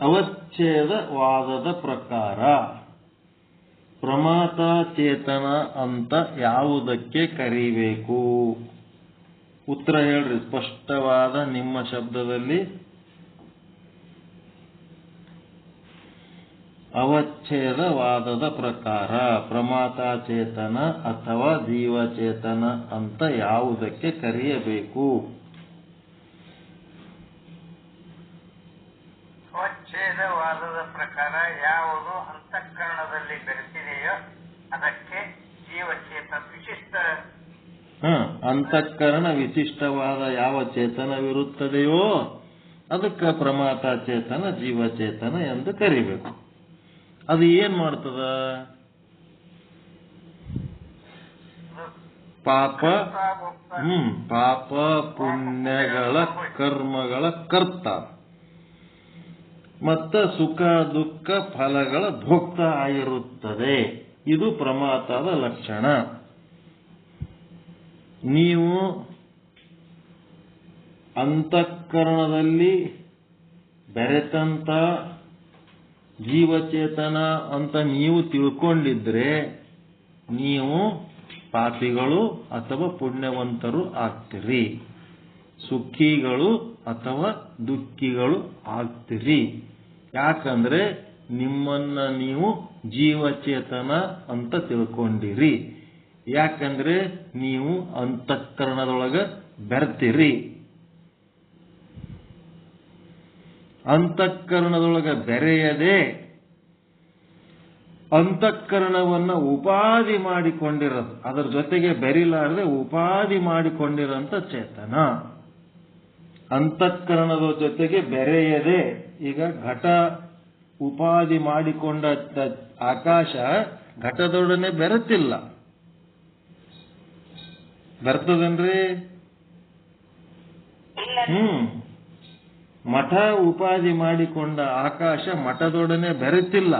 ಅವಚ್ಛೇದವಾದದ ಪ್ರಕಾರ ಪ್ರಮಾತ ಚೇತನ ಅಂತ ಯಾವುದಕ್ಕೆ ಕರೀಬೇಕು? ಉತ್ತರ ಹೇಳ್ರಿ ಸ್ಪಷ್ಟವಾದ ನಿಮ್ಮ ಶಬ್ದದಲ್ಲಿ. ಅವಚ್ಛೇದವಾದದ ಪ್ರಕಾರ ಪ್ರಮಾತ ಚೇತನ ಅಥವಾ ಜೀವಚೇತನ ಅಂತ ಯಾವುದಕ್ಕೆ ಕರೆಯಬೇಕು? ಅವಚ್ಛೇದವಾದದ ಪ್ರಕಾರ ಯಾವುದು ಅಂತಃಕರಣದಲ್ಲಿ ಬೆರೆತಿದೆಯೋ ಅದಕ್ಕೆ ಜೀವಚೇತನ ವಿಶಿಷ್ಟ. ಅಂತಃಕರಣ ವಿಶಿಷ್ಟವಾದ ಯಾವ ಚೇತನವಿರುತ್ತದೆಯೋ ಅದಕ್ಕೆ ಪ್ರಮಾತ ಚೇತನ ಜೀವಚೇತನ ಎಂದು ಕರಿಬೇಕು. ಅದು ಏನ್ ಮಾಡ್ತದ? ಪಾಪ ಪುಣ್ಯಗಳ ಕರ್ಮಗಳ ಕರ್ತ ಮತ್ತ ಸುಖ ದುಃಖ ಫಲಗಳ ಭೋಕ್ತ ಆಗಿರುತ್ತದೆ. ಇದು ಪ್ರಮಾತದ ಲಕ್ಷಣ. ನೀವು ಅಂತಃಕರಣದಲ್ಲಿ ಬೆರೆತಂತ ಜೀವಚೇತನ ಅಂತ ನೀವು ತಿಳ್ಕೊಂಡಿದ್ರೆ ನೀವು ಪಾಪಿಗಳು ಅಥವಾ ಪುಣ್ಯವಂತರು ಆಗ್ತೀರಿ, ಸುಖಿಗಳು ಅಥವಾ ದುಃಖಿಗಳು ಆಗ್ತೀರಿ. ಯಾಕಂದ್ರೆ ನಿಮ್ಮನ್ನ ನೀವು ಜೀವಚೇತನ ಅಂತ ತಿಳ್ಕೊಂಡಿರಿ. ಯಾಕಂದ್ರೆ ನೀವು ಅಂತಃಕರಣದೊಳಗ ಬೆರ್ತೀರಿ. ಅಂತಃಕರಣದೊಳಗ ಬೆರೆಯದೆ ಅಂತಃಕರಣವನ್ನ ಉಪಾಧಿ ಮಾಡಿಕೊಂಡಿರೋದು, ಅದರ ಜೊತೆಗೆ ಬೆರಿಲಾರದೆ ಉಪಾಧಿ ಮಾಡಿಕೊಂಡಿರೋಂಥ ಚೇತನ. ಅಂತಃಕರಣದ ಜೊತೆಗೆ ಬೆರೆಯದೆ, ಈಗ ಘಟ ಉಪಾಧಿ ಮಾಡಿಕೊಂಡ ಆಕಾಶ ಘಟದೊಡನೆ ಬೆರೆತಿಲ್ಲ. ಬೆರ್ತದನ್ರಿ? ಮಠ ಉಪಾಧಿ ಮಾಡಿಕೊಂಡ ಆಕಾಶ ಮಠದೊಡನೆ ಬೆರೆತಿಲ್ಲ.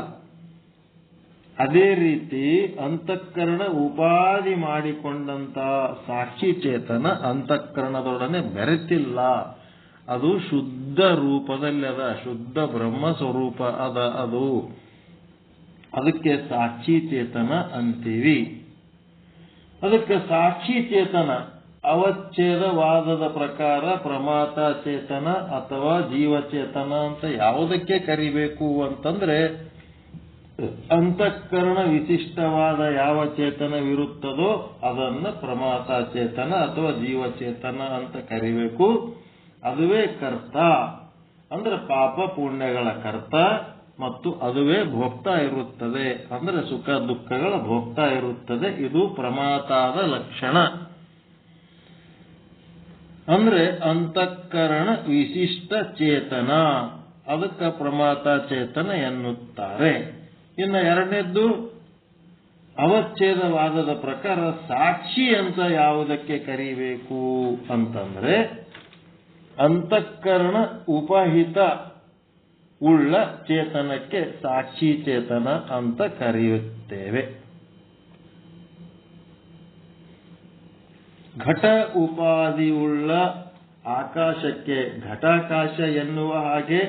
ಅದೇ ರೀತಿ ಅಂತಃಕರಣ ಉಪಾಧಿ ಮಾಡಿಕೊಂಡಂತ ಸಾಕ್ಷಿ ಚೇತನ ಅಂತಃಕರಣದೊಡನೆ ಬೆರೆತಿಲ್ಲ. ಅದು ಶುದ್ಧ ರೂಪದಲ್ಲಿ ಅದ, ಶುದ್ಧ ಬ್ರಹ್ಮ ಸ್ವರೂಪ ಅದ. ಅದಕ್ಕೆ ಸಾಕ್ಷಿ ಚೇತನ ಅಂತೀವಿ. ಅದಕ್ಕೆ ಸಾಕ್ಷಿ ಚೇತನ ಅವಚ್ಛೇದವಾದದ ಪ್ರಕಾರ ಪ್ರಮಾತ ಚೇತನ ಅಥವಾ ಜೀವಚೇತನ ಅಂತ ಯಾವುದಕ್ಕೆ ಕರಿಬೇಕು ಅಂತಂದ್ರೆ, ಅಂತಃಕರಣ ವಿಶಿಷ್ಟವಾದ ಯಾವ ಚೇತನವಿರುತ್ತದೋ ಅದನ್ನ ಪ್ರಮಾತ ಚೇತನ ಅಥವಾ ಜೀವಚೇತನ ಅಂತ ಕರಿಬೇಕು. ಅದುವೇ ಕರ್ತ, ಅಂದ್ರೆ ಪಾಪ ಪುಣ್ಯಗಳ ಕರ್ತ, ಮತ್ತು ಅದುವೇ ಭೋಕ್ತಾ ಇರುತ್ತದೆ, ಅಂದ್ರೆ ಸುಖ ದುಃಖಗಳ ಭೋಕ್ತಾ ಇರುತ್ತದೆ. ಇದು ಪ್ರಮಾತದ ಲಕ್ಷಣ. ಅಂದ್ರೆ ಅಂತಃಕರಣ ವಿಶಿಷ್ಟ ಚೇತನ, ಅದಕ್ಕೆ ಪ್ರಮಾತ ಚೇತನ ಎನ್ನುತ್ತಾರೆ. ಇನ್ನು ಎರಡನೇದ್ದು ಅವಚ್ಛೇದವಾದದ ಪ್ರಕಾರ ಸಾಕ್ಷಿ ಅಂತ ಯಾವುದಕ್ಕೆ ಕರಿಬೇಕು ಅಂತಂದ್ರೆ, ಅಂತಃಕರಣ ಉಪಹಿತ ಉಳ್ಳ ಚೇತನಕ್ಕೆ ಸಾಕ್ಷಿ ಚೇತನ ಅಂತ ಕರೆಯುತ್ತೇವೆ. ಘಟ ಉಪಾದಿಯುಳ್ಳ ಆಕಾಶಕ್ಕೆ ಘಟಾಕಾಶ ಎನ್ನುವ ಹಾಗೆ,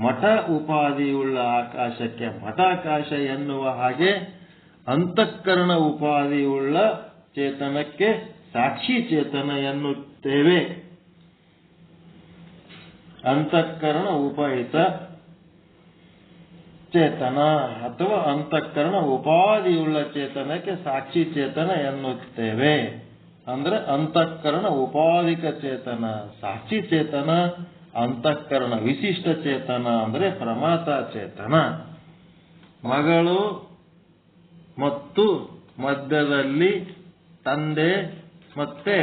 ಮಠ ಉಪಾದಿಯುಳ್ಳ ಆಕಾಶಕ್ಕೆ ಮಠಾಕಾಶ ಎನ್ನುವ ಹಾಗೆ, ಅಂತಃಕರಣ ಉಪಾದಿಯುಳ್ಳ ಚೇತನಕ್ಕೆ ಸಾಕ್ಷಿ ಚೇತನ ಎನ್ನುತ್ತೇವೆ. ಅಂತಃಕರಣ ಉಪಹಿತ ಚೇತನ ಅಥವಾ ಅಂತಃಕರಣ ಉಪಾದಿಯುಳ್ಳ ಚೇತನಕ್ಕೆ ಸಾಕ್ಷಿ ಚೇತನ ಎನ್ನುತ್ತೇವೆ. ಅಂದ್ರೆ ಅಂತಃಕರಣ ಉಪಾದಿಕ ಚೇತನ ಸಾಕ್ಷಿ ಚೇತನ, ಅಂತಃಕರಣ ವಿಶಿಷ್ಟ ಚೇತನ ಅಂದ್ರೆ ಪ್ರಮಾತ ಚೇತನ. ಮಗಳು ಮತ್ತು ಮಧ್ಯದಲ್ಲಿ ತಂದೆ ಮತ್ತೆ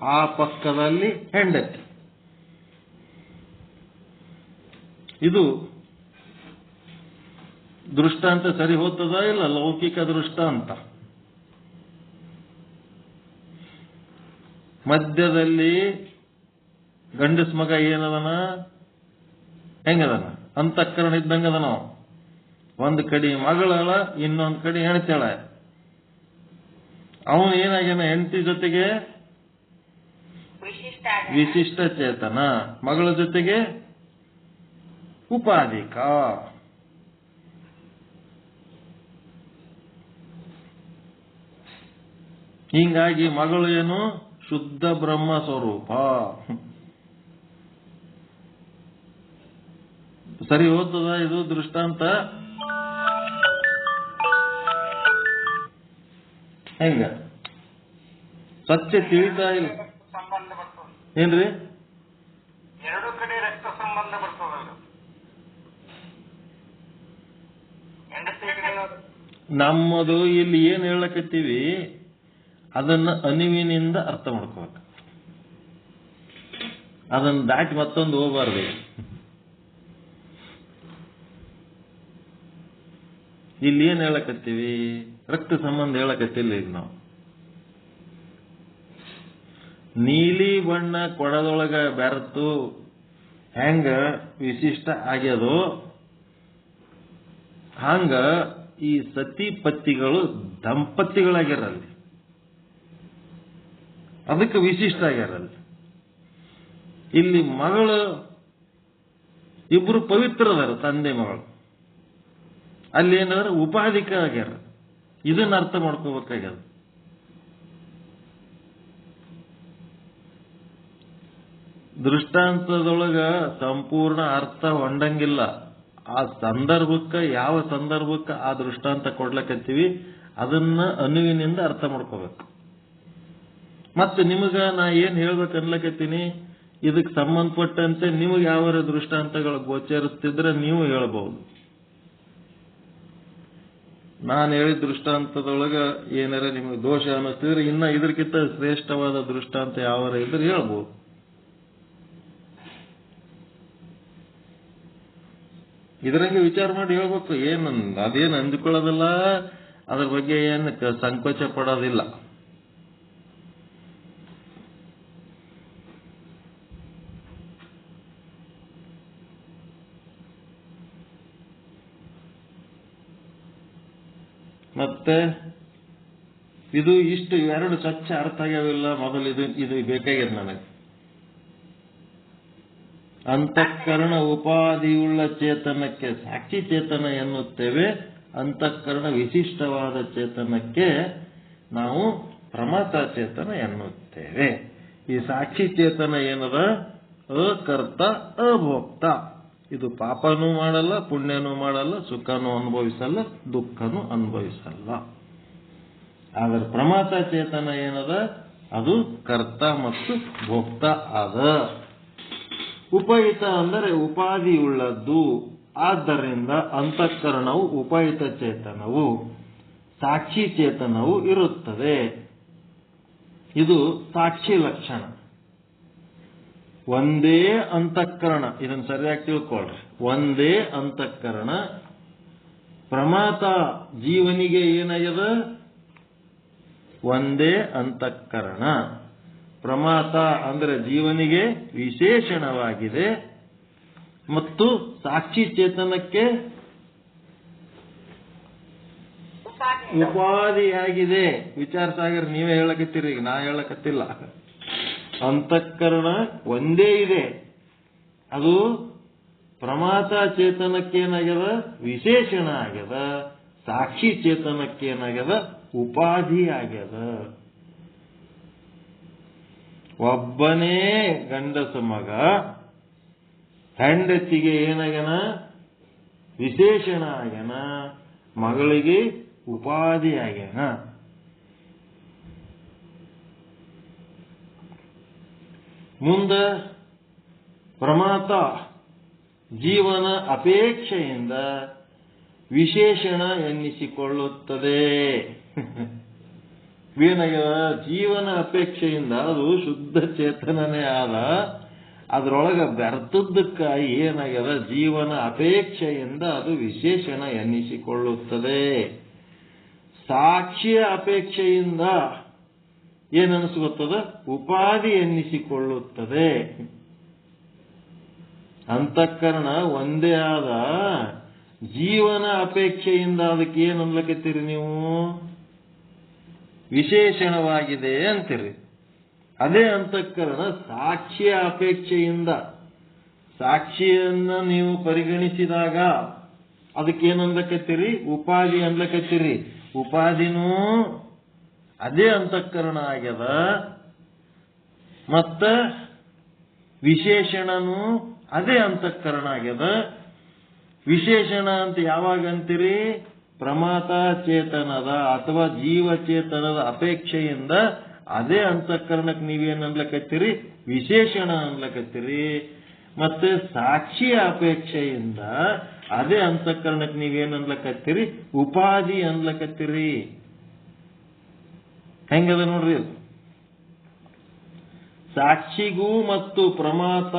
ಆ ಪಕ್ಕದಲ್ಲಿ ಹೆಂಡತಿ. ಇದು ದೃಷ್ಟಾಂತ ಸರಿ ಹೋಗ್ತದ ಇಲ್ಲ? ಲೌಕಿಕ ದೃಷ್ಟಾಂತ. ಮಧ್ಯದಲ್ಲಿ ಗಂಡಸ್ ಮಗ ಏನದನ, ಹೆಂಗದನ? ಅಂತಃಕರಣ ಇದ್ದಂಗದನ. ಒಂದು ಕಡೆ ಮಗಳಳ, ಇನ್ನೊಂದು ಕಡೆ ಹೆಣ್ತಾಳ. ಅವನು ಏನಾಗ್ಯಾನ ಹೆಂಡತಿ ಜೊತೆಗೆ ವಿಶಿಷ್ಟ ಚೇತನ, ಮಗಳ ಜೊತೆಗೆ ಉಪಾಧಿಕ. ಹೀಗಾಗಿ ಮಗಳು ಏನು? ಶುದ್ಧ ಬ್ರಹ್ಮ ಸ್ವರೂಪ. ಸರಿ ಹೋಗ್ತದ ಇದು ದೃಷ್ಟಾಂತ? ಹೆಂಗ ಸ್ವಚ್ಛ ತಿಳಿತಾ ಇಲ್ಲ ಸಂಬಂಧ ಬರ್ತದೆ. ಏನ್ರಿ? ಎರಡು ಕಡೆ ರಕ್ತ ಸಂಬಂಧ ಬರ್ತದಲ್ಲ. ನಮ್ಮದು ಇಲ್ಲಿ ಏನ್ ಹೇಳಕತ್ತೀವಿ ಅದನ್ನ ಅನಿವಿನಿಂದ ಅರ್ಥ ಮಾಡ್ಕೋಬೇಕು. ಅದನ್ನ ದಾಟಿ ಮತ್ತೊಂದು ಹೋಗಬಾರ್ದು. ಇಲ್ಲಿ ಏನ್ ಹೇಳಕತ್ತೀವಿ? ರಕ್ತ ಸಂಬಂಧ ಹೇಳಕತ್ತಿಲ್ಲ ಈಗ ನಾವು. ನೀಲಿ ಬಣ್ಣ ಕೊಡದೊಳಗ ಬೆರೆತು ಹೆಂಗ ವಿಶಿಷ್ಟ ಆಗ್ಯದೋ ಹಂಗ ಈ ಸತಿ ಪತಿಗಳು ದಂಪತಿಗಳಾಗ್ಯಾರಲ್ಲಿ, ಅದಕ್ಕೆ ವಿಶಿಷ್ಟ ಆಗ್ಯಾರಲ್ಲಿ. ಇಲ್ಲಿ ಮಗಳು ಇಬ್ರು ಪವಿತ್ರದಾರ, ತಂದೆ ಮಗಳು. ಅಲ್ಲಿ ಏನಾದ್ರೆ ಉಪಾಧಿಕ ಆಗ್ಯಾರ. ಇದನ್ನ ಅರ್ಥ ಮಾಡ್ಕೋಬೇಕಾಗ್ಯದ. ದೃಷ್ಟಾಂತದೊಳಗ ಸಂಪೂರ್ಣ ಅರ್ಥ ಹೊಂಡಂಗಿಲ್ಲ. ಆ ಸಂದರ್ಭಕ್ಕೆ, ಯಾವ ಸಂದರ್ಭಕ್ಕೆ ಆ ದೃಷ್ಟಾಂತ ಕೊಡ್ಲಕತ್ತೀವಿ ಅದನ್ನ ಅನುವಿನಿಂದ ಅರ್ಥ ಮಾಡ್ಕೋಬೇಕು. ಮತ್ತೆ ನಿಮಗ ನಾ ಏನ್ ಹೇಳ್ಬೇಕು ಅನ್ಲಕತ್ತೀನಿ, ಇದಕ್ಕೆ ಸಂಬಂಧಪಟ್ಟಂತೆ ನಿಮಗೆ ಯಾವ ದೃಷ್ಟಾಂತಗಳು ಗೋಚರಿಸ್ತಿದ್ರೆ ನೀವು ಹೇಳ್ಬಹುದು. ನಾನು ಹೇಳಿದ ದೃಷ್ಟಾಂತದೊಳಗ ಏನಾರ ನಿಮಗೆ ದೋಷ ಅನ್ನಿಸ್ತಿದ್ರೆ ಇನ್ನ ಇದಕ್ಕಿಂತ ಶ್ರೇಷ್ಠವಾದ ದೃಷ್ಟಾಂತ ಯಾವಾರ ಇದ್ರೆ ಹೇಳ್ಬೋದು. ಇದರಂಗೆ ವಿಚಾರ ಮಾಡಿ ಹೇಳ್ಬೇಕು. ಅದೇನು ಅಂದ್ಕೊಳ್ಳೋದಿಲ್ಲ, ಅದ್ರ ಬಗ್ಗೆ ಏನು ಸಂಕೋಚ ಪಡೋದಿಲ್ಲ. ಮತ್ತೆ ಇದು ಇಷ್ಟು ಎರಡು ಸ್ವಚ್ಛ ಅರ್ಥ ಆಗ್ಯಾವಿಲ್ಲ. ಮೊದಲು ಇದು ಬೇಕಾಗ್ಯದ ನನಗೆ. ಅಂತಃಕರಣ ಉಪಾಧಿಯುಳ್ಳ ಚೇತನಕ್ಕೆ ಸಾಕ್ಷಿ ಚೇತನ ಎನ್ನುತ್ತೇವೆ. ಅಂತಃಕರಣ ವಿಶಿಷ್ಟವಾದ ಚೇತನಕ್ಕೆ ನಾವು ಪ್ರಮಾತ ಚೇತನ ಎನ್ನುತ್ತೇವೆ. ಈ ಸಾಕ್ಷಿ ಚೇತನ ಏನದ? ಅಕರ್ತ ಅಭೋಕ್ತ. ಇದು ಪಾಪನೂ ಮಾಡಲ್ಲ, ಪುಣ್ಯನೂ ಮಾಡಲ್ಲ, ಸುಖನೂ ಅನುಭವಿಸಲ್ಲ, ದುಃಖನೂ ಅನುಭವಿಸಲ್ಲ. ಆದರೆ ಪ್ರಮಾತ ಚೇತನ ಏನದ? ಅದು ಕರ್ತ ಮತ್ತು ಭೋಕ್ತ ಆದ. ಉಪಹಿತ ಅಂದರೆ ಉಪಾಧಿಯುಳ್ಳದ್ದು. ಆದ್ದರಿಂದ ಅಂತಃಕರಣವು ಉಪಹಿತ ಚೇತನವು, ಸಾಕ್ಷಿ ಚೇತನವು ಇರುತ್ತದೆ. ಇದು ಸಾಕ್ಷಿ ಲಕ್ಷಣ. ಒಂದೇ ಅಂತಃಕರಣ, ಇದನ್ನು ಸರಿಯಾಗಿ ತಿಳ್ಕೊಳ್ರಿ. ಒಂದೇ ಅಂತಃಕರಣ. ಪ್ರಮಾತ ಜೀವನಿಗೆ ಏನಾಗ್ಯದ? ಒಂದೇ ಅಂತಃಕರಣ. ಪ್ರಮಾತ ಅಂದ್ರೆ ಜೀವನಿಗೆ ವಿಶೇಷಣವಾಗಿದೆ ಮತ್ತು ಸಾಕ್ಷಿ ಚೇತನಕ್ಕೆ ಉಪಾಧಿಯಾಗಿದೆ. ವಿಚಾರ ಸಾಗರ್ ನೀವೇ ಹೇಳಕತ್ತೀರಿ, ಈಗ ನಾ ಹೇಳಕತ್ತಿಲ್ಲ. ಅಂತಃಕರಣ ಒಂದೇ ಇದೆ, ಅದು ಪ್ರಮಾತ ಚೇತನಕ್ಕೇನಾಗ್ಯದ? ವಿಶೇಷಣ ಆಗ್ಯದ. ಸಾಕ್ಷಿ ಚೇತನಕ್ಕೇನಾಗ್ಯದ? ಉಪಾಧಿ ಆಗ್ಯದ. ಒಬ್ಬನೇ ಗಂಡಸ ಮಗ, ಹೆಂಡತಿಗೆ ಏನಾಗ್ಯನ? ವಿಶೇಷಣ ಆಗ್ಯನ, ಮಗಳಿಗೆ ಉಪಾಧಿ ಆಗ್ಯನ. ಮುಂದ ಪ್ರಮಾತ ಜೀವನ ಅಪೇಕ್ಷೆಯಿಂದ ವಿಶೇಷಣ ಎನ್ನಿಸಿಕೊಳ್ಳುತ್ತದೆ. ಏನಾಗ್ಯದ? ಜೀವನ ಅಪೇಕ್ಷೆಯಿಂದ ಅದು ಶುದ್ಧ ಚೇತನನೇ ಆದ. ಅದರೊಳಗೆ ಬೆರ್ತದ್ದಕ್ಕಾಗಿ ಏನಾಗ್ಯದ? ಜೀವನ ಅಪೇಕ್ಷೆಯಿಂದ ಅದು ವಿಶೇಷಣ ಎನ್ನಿಸಿಕೊಳ್ಳುತ್ತದೆ. ಸಾಕ್ಷಿಯ ಅಪೇಕ್ಷೆಯಿಂದ ಏನನ್ನಿಸ್ಕೊತದ? ಉಪಾಧಿ ಎನ್ನಿಸಿಕೊಳ್ಳುತ್ತದೆ. ಅಂತಃಕರಣ ಒಂದೇ ಆದ, ಜೀವನ ಅಪೇಕ್ಷೆಯಿಂದ ಅದಕ್ಕೆ ಏನು ಅನ್ಲಕತ್ತೀರಿ ನೀವು? ವಿಶೇಷಣವಾಗಿದೆ ಅಂತೀರಿ. ಅದೇ ಅಂತಃಕರಣ ಸಾಕ್ಷಿಯ ಅಪೇಕ್ಷೆಯಿಂದ, ಸಾಕ್ಷಿಯನ್ನ ನೀವು ಪರಿಗಣಿಸಿದಾಗ ಅದಕ್ಕೇನನ್ಲಕತ್ತೀರಿ? ಉಪಾಧಿ ಅನ್ಲಕತ್ತೀರಿ. ಉಪಾಧಿನೂ ಅದೇ ಅಂತಃಕರಣ ಆಗ್ಯದ, ಮತ್ತ ವಿಶೇಷಣನು ಅದೇ ಅಂತಃಕರಣ ಆಗ್ಯದ. ವಿಶೇಷಣ ಅಂತ ಯಾವಾಗ ಅಂತೀರಿ? ಪ್ರಮಾತ ಚೇತನದ ಅಥವಾ ಜೀವಚೇತನದ ಅಪೇಕ್ಷೆಯಿಂದ ಅದೇ ಅಂತಃಕರಣಕ್ಕೆ ನೀವೇನ್ ಅನ್ಲಕತ್ತೀರಿ? ವಿಶೇಷಣ ಅನ್ಲಕತ್ತೀರಿ. ಮತ್ತೆ ಸಾಕ್ಷಿಯ ಅಪೇಕ್ಷೆಯಿಂದ ಅದೇ ಅಂತಃಕರಣಕ್ಕೆ ನೀವೇನ್ ಅನ್ಲಕತ್ತೀರಿ? ಉಪಾಧಿ ಅನ್ಲಕತ್ತೀರಿ. ಹೆಂಗದ ನೋಡ್ರಿ ಅದು. ಸಾಕ್ಷಿಗೂ ಮತ್ತು ಪ್ರಮಾತ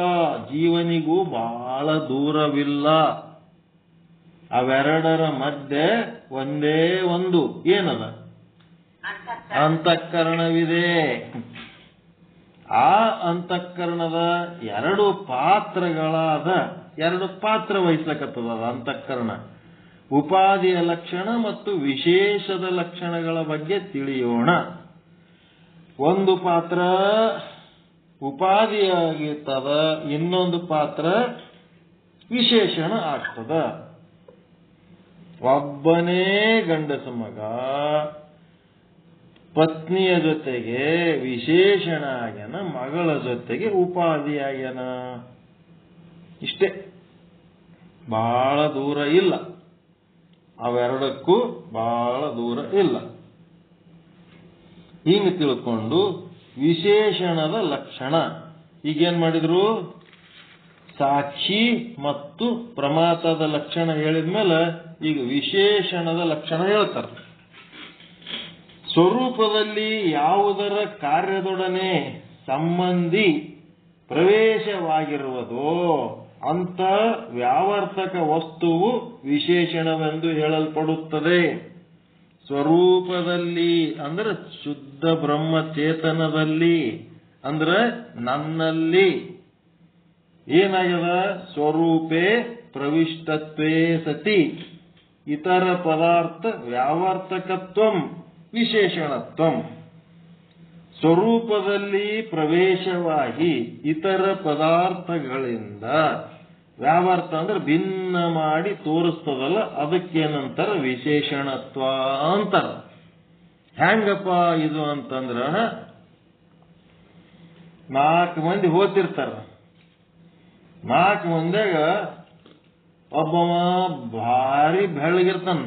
ಜೀವನಿಗೂ ಬಹಳ ದೂರವಿಲ್ಲ. ಅವೆರಡರ ಮಧ್ಯೆ ಒಂದೇ ಒಂದು ಏನದ? ಅಂತಃಕರಣವಿದೆ. ಆ ಅಂತಃಕರಣದ ಎರಡು ಪಾತ್ರಗಳಾದ, ಎರಡು ಪಾತ್ರ ವಹಿಸ್ಲಕತ್ತದ ಅಂತಃಕರಣ. ಉಪಾಧಿಯ ಲಕ್ಷಣ ಮತ್ತು ವಿಶೇಷದ ಲಕ್ಷಣಗಳ ಬಗ್ಗೆ ತಿಳಿಯೋಣ. ಒಂದು ಪಾತ್ರ ಉಪಾಧಿಯಾಗಿರ್ತದ, ಇನ್ನೊಂದು ಪಾತ್ರ ವಿಶೇಷಣ ಆಗ್ತದ. ಒಬ್ಬನೇ ಗಂಡಸ ಮಗ ಪತ್ನಿಯ ಜೊತೆಗೆ ವಿಶೇಷಣ ಆಗ್ಯಾನ, ಮಗಳ ಜೊತೆಗೆ ಉಪಾಧಿ ಆಗ್ಯಾನ. ಇಷ್ಟೇ, ಬಹಳ ದೂರ ಇಲ್ಲ. ಅವೆರಡಕ್ಕೂ ಬಹಳ ದೂರ ಇಲ್ಲ. ಹಿಂಗೆ ತಿಳ್ಕೊಂಡು ವಿಶೇಷಣದ ಲಕ್ಷಣ ಈಗೇನ್ ಮಾಡಿದ್ರು? ಸಾಕ್ಷಿ ಮತ್ತು ಪ್ರಮಾತದ ಲಕ್ಷಣ ಹೇಳಿದ್ಮೇಲೆ ಈಗ ವಿಶೇಷಣದ ಲಕ್ಷಣ ಹೇಳ್ತಾರೆ. ಸ್ವರೂಪದಲ್ಲಿ ಯಾವುದರ ಕಾರ್ಯದೊಡನೆ ಸಂಬಂಧಿ ಪ್ರವೇಶವಾಗಿರುವುದೋ ಅಂತ ವ್ಯಾವರ್ತಕ ವಸ್ತುವು ವಿಶೇಷಣವೆಂದು ಹೇಳಲ್ಪಡುತ್ತದೆ. ಸ್ವರೂಪದಲ್ಲಿ ಅಂದ್ರೆ ಶುದ್ಧ ಬ್ರಹ್ಮಚೇತನದಲ್ಲಿ, ಅಂದ್ರೆ ನನ್ನಲ್ಲಿ ಏನಾಗ್ಯದ? ಸ್ವರೂಪೇ ಪ್ರವಿಷ್ಟತ್ವೇ ಸತಿ ಇತರ ಪದಾರ್ಥ ವ್ಯಾವರ್ತಕತ್ವಂ ವಿಶೇಷಣತ್ವಂ. ಸ್ವರೂಪದಲ್ಲಿ ಪ್ರವೇಶವಾಗಿ ಇತರ ಪದಾರ್ಥಗಳಿಂದ ವ್ಯಾವರ್ತ ಅಂದ್ರೆ ಭಿನ್ನ ಮಾಡಿ ತೋರಿಸ್ತದಲ್ಲ, ಅದಕ್ಕೇನಂತಾರ? ವಿಶೇಷಣತ್ವ ಅಂತಾರ. ಹೆಂಗಪ್ಪ ಇದು ಅಂತಂದ್ರ, 4 ಮಂದಿ ಹೋಗ್ತಿರ್ತಾರ. 4 ಮಂದಿಯಾಗ ಒಬ್ಬವ ಭಾರಿ ಬೆಳ್ಳಗಿರ್ತಾನ.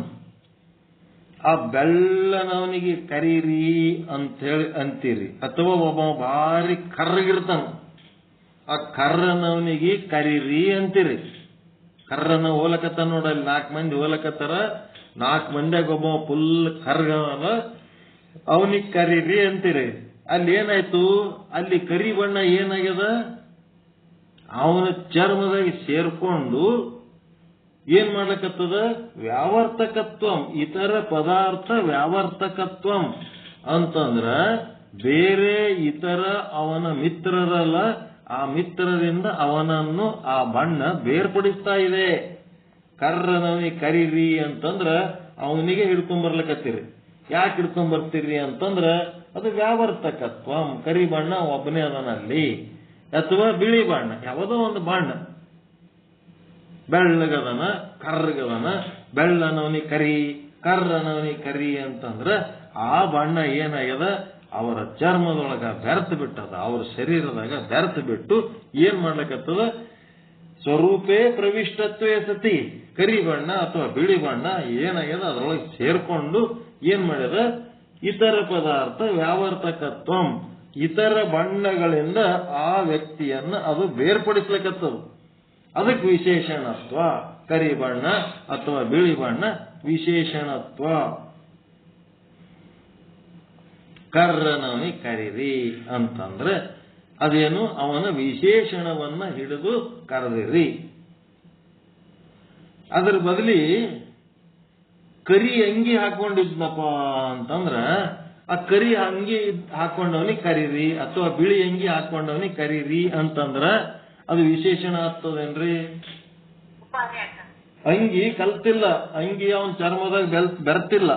ಆ ಬೆಳ್ಳನವನಿಗೆ ಕರೀರಿ ಅಂತ ಹೇಳಿ ಅಂತೀರಿ. ಅಥವಾ ಒಬ್ಬ ಭಾರಿ ಕರ್ರಗಿರ್ತಾನ, ಆ ಕರ್ರನವನಿಗೆ ಕರೀರಿ ಅಂತೀರಿ. ಕರ್ರನ ಹೋಲಕತ್ತ ನೋಡಲ್ಲಿ 4 ಮಂದಿ ಹೋಲಕತ್ತಾರ. 4 ಮಂದಿಯಾಗ ಒಬ್ಬ ಫುಲ್ ಕರ್ಗವನ, ಅವನಿಗೆ ಕರೀರಿ ಅಂತೀರಿ. ಅಲ್ಲಿ ಏನಾಯ್ತು? ಅಲ್ಲಿ ಕರಿ ಬಣ್ಣ ಏನಾಗ್ಯದ? ಅವನ ಚರ್ಮದಾಗ ಸೇರ್ಕೊಂಡು ಏನ್ ಮಾಡ್ಲಕತ್ತದ? ವ್ಯಾವರ್ತಕತ್ವಂ, ಇತರ ಪದಾರ್ಥ ವ್ಯಾವರ್ತಕತ್ವಂ ಅಂತಂದ್ರ ಬೇರೆ ಇತರ ಅವನ ಮಿತ್ರರಲ್ಲ, ಆ ಮಿತ್ರರಿಂದ ಅವನನ್ನು ಆ ಬಣ್ಣ ಬೇರ್ಪಡಿಸ್ತಾ ಇದೆ. ಕರ್ರನವನಿಗೆ ಕರೀರಿ ಅಂತಂದ್ರ ಅವನಿಗೆ ಹಿಡ್ಕೊಂಡ್ಬರ್ಲಕತ್ತೀರಿ. ಯಾಕೆ ಹಿಡ್ಕೊಂಡ್ಬರ್ತೀರಿ ಅಂತಂದ್ರ ಅದು ವ್ಯಾವರ್ತಕತ್ವಂ. ಕರಿ ಬಣ್ಣ ಒಬ್ಬನೇ ಅದನಲ್ಲಿ, ಅಥವಾ ಬಿಳಿ ಬಣ್ಣ ಯಾವುದೋ ಒಂದು ಬಣ್ಣ, ಬೆಳ್ಳಗದನ ಕರ್ರಗದನ, ಬೆಳ್ಳನವನಿಗೆ ಕರಿ ಕರ್ರನವನಿಗೆ ಕರಿ ಅಂತಂದ್ರ ಆ ಬಣ್ಣ ಏನಾಗ್ಯದ? ಅವರ ಚರ್ಮದೊಳಗ ಬೆರೆತು ಬಿಟ್ಟದ, ಅವ್ರ ಶರೀರದಾಗ ಬೆರೆತು ಬಿಟ್ಟು ಏನ್ ಮಾಡ್ಲಕತ್ತದ? ಸ್ವರೂಪೇ ಪ್ರವಿಷ್ಟತ್ವೇ ಸತಿ, ಕರಿ ಬಣ್ಣ ಅಥವಾ ಬಿಳಿ ಬಣ್ಣ ಏನಾಗ್ಯದ ಅದರೊಳಗೆ ಸೇರ್ಕೊಂಡು ಏನ್ ಮಾಡ್ಯದ? ಇತರ ಪದಾರ್ಥ ವ್ಯಾವರ್ತಕತ್ವಂ, ಇತರ ಬಣ್ಣಗಳಿಂದ ಆ ವ್ಯಕ್ತಿಯನ್ನ ಅದು ಬೇರ್ಪಡಿಸ್ಲಕತ್ತದ. ಅದಕ್ಕೆ ವಿಶೇಷಣತ್ವ. ಕರಿ ಬಣ್ಣ ಅಥವಾ ಬಿಳಿ ಬಣ್ಣ ವಿಶೇಷಣತ್ವ. ಕರ್ರನವನಿಗೆ ಕರೀರಿ ಅಂತಂದ್ರೆ ಅದೇನು? ಅವನ ವಿಶೇಷಣವನ್ನ ಹಿಡಿದು ಕರೆದಿರಿ. ಅದ್ರ ಬದಲಿ ಕರಿ ಅಂಗಿ ಹಾಕೊಂಡಿದ್ನಪ್ಪ ಅಂತಂದ್ರ ಆ ಕರಿ ಅಂಗಿ ಹಾಕೊಂಡವನಿಗೆ ಕರೀರಿ ಅಥವಾ ಬಿಳಿ ಅಂಗಿ ಹಾಕೊಂಡವನಿಗೆ ಕರೀರಿ ಅಂತಂದ್ರ ಅದು ವಿಶೇಷಣ ಆಗ್ತದೇನ್ರಿ? ಅಂಗಿ ಕಲ್ತಿಲ್ಲ, ಅಂಗಿ ಅವನ ಚರ್ಮದಾಗ ಬೆರ್ತಿಲ್ಲ.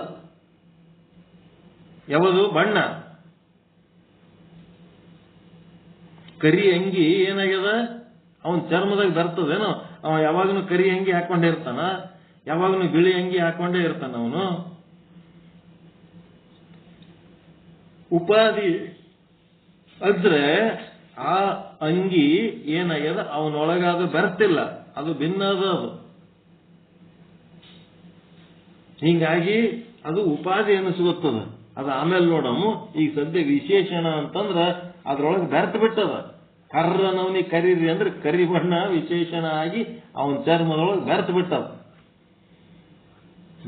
ಯಾವುದು? ಬಣ್ಣ. ಕರಿ ಅಂಗಿ ಏನಾಗ್ಯದ? ಅವನ ಚರ್ಮದಾಗ ಬರ್ತದೇನೋ. ಅವ ಯಾವಾಗನು ಕರಿ ಅಂಗಿ ಹಾಕೊಂಡೇ ಇರ್ತಾನ, ಯಾವಾಗನು ಬಿಳಿ ಅಂಗಿ ಹಾಕೊಂಡೇ ಇರ್ತಾನ ಅವನು. ಉಪಾಧಿ ಅಂದ್ರೆ ಆ ಅಂಗಿ ಏನಾಗ್ಯದ ಅವನೊಳಗಾದ ಬೆರ್ತಿಲ್ಲ, ಅದು ಭಿನ್ನ ಅದು. ಹಿಂಗಾಗಿ ಅದು ಉಪಾಧಿ ಅನಿಸ್ಕೊತದ. ಅದು ಆಮೇಲೆ ನೋಡము. ಈಗ ಸದ್ಯ ವಿಶೇಷಣ ಅಂತಂದ್ರ ಅದ್ರೊಳಗೆ ಬೆರ್ತ್ ಬಿಟ್ಟದ. ಕರ್ರನವನಿ ಕರೀರಿ ಅಂದ್ರೆ ಕರಿ ಬಣ್ಣ ವಿಶೇಷಣ ಆಗಿ ಅವನ ಚರ್ಮದೊಳಗೆ ಬೆರ್ತ್ ಬಿಟ್ಟದ.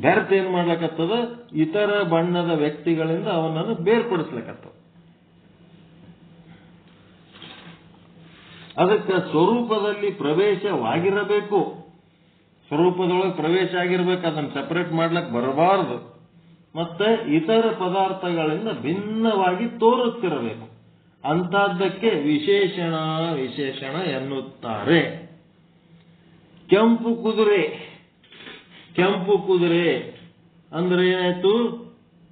ಬೆರ್ತ್ ಏನ್ ಮಾಡ್ಲಕತ್ತದ, ಇತರ ಬಣ್ಣದ ವ್ಯಕ್ತಿಗಳಿಂದ ಅವನನ್ನು ಬೇರ್ಪಡಿಸ್ಲಕತ್ತದ. ಅದಕ್ಕೆ ಸ್ವರೂಪದಲ್ಲಿ ಪ್ರವೇಶವಾಗಿರಬೇಕು. ಸ್ವರೂಪದೊಳಗೆ ಪ್ರವೇಶ ಆಗಿರ್ಬೇಕು, ಅದನ್ನು ಸಪರೇಟ್ ಮಾಡ್ಲಕ್ ಬರಬಾರದು. ಮತ್ತೆ ಇತರ ಪದಾರ್ಥಗಳಿಂದ ಭಿನ್ನವಾಗಿ ತೋರುತ್ತಿರಬೇಕು. ಅಂತಹದ್ದಕ್ಕೆ ವಿಶೇಷಣ ವಿಶೇಷಣ ಎನ್ನುತ್ತಾರೆ. ಕೆಂಪು ಕುದುರೆ, ಕೆಂಪು ಕುದುರೆ ಅಂದ್ರೆ ಏನಾಯ್ತು,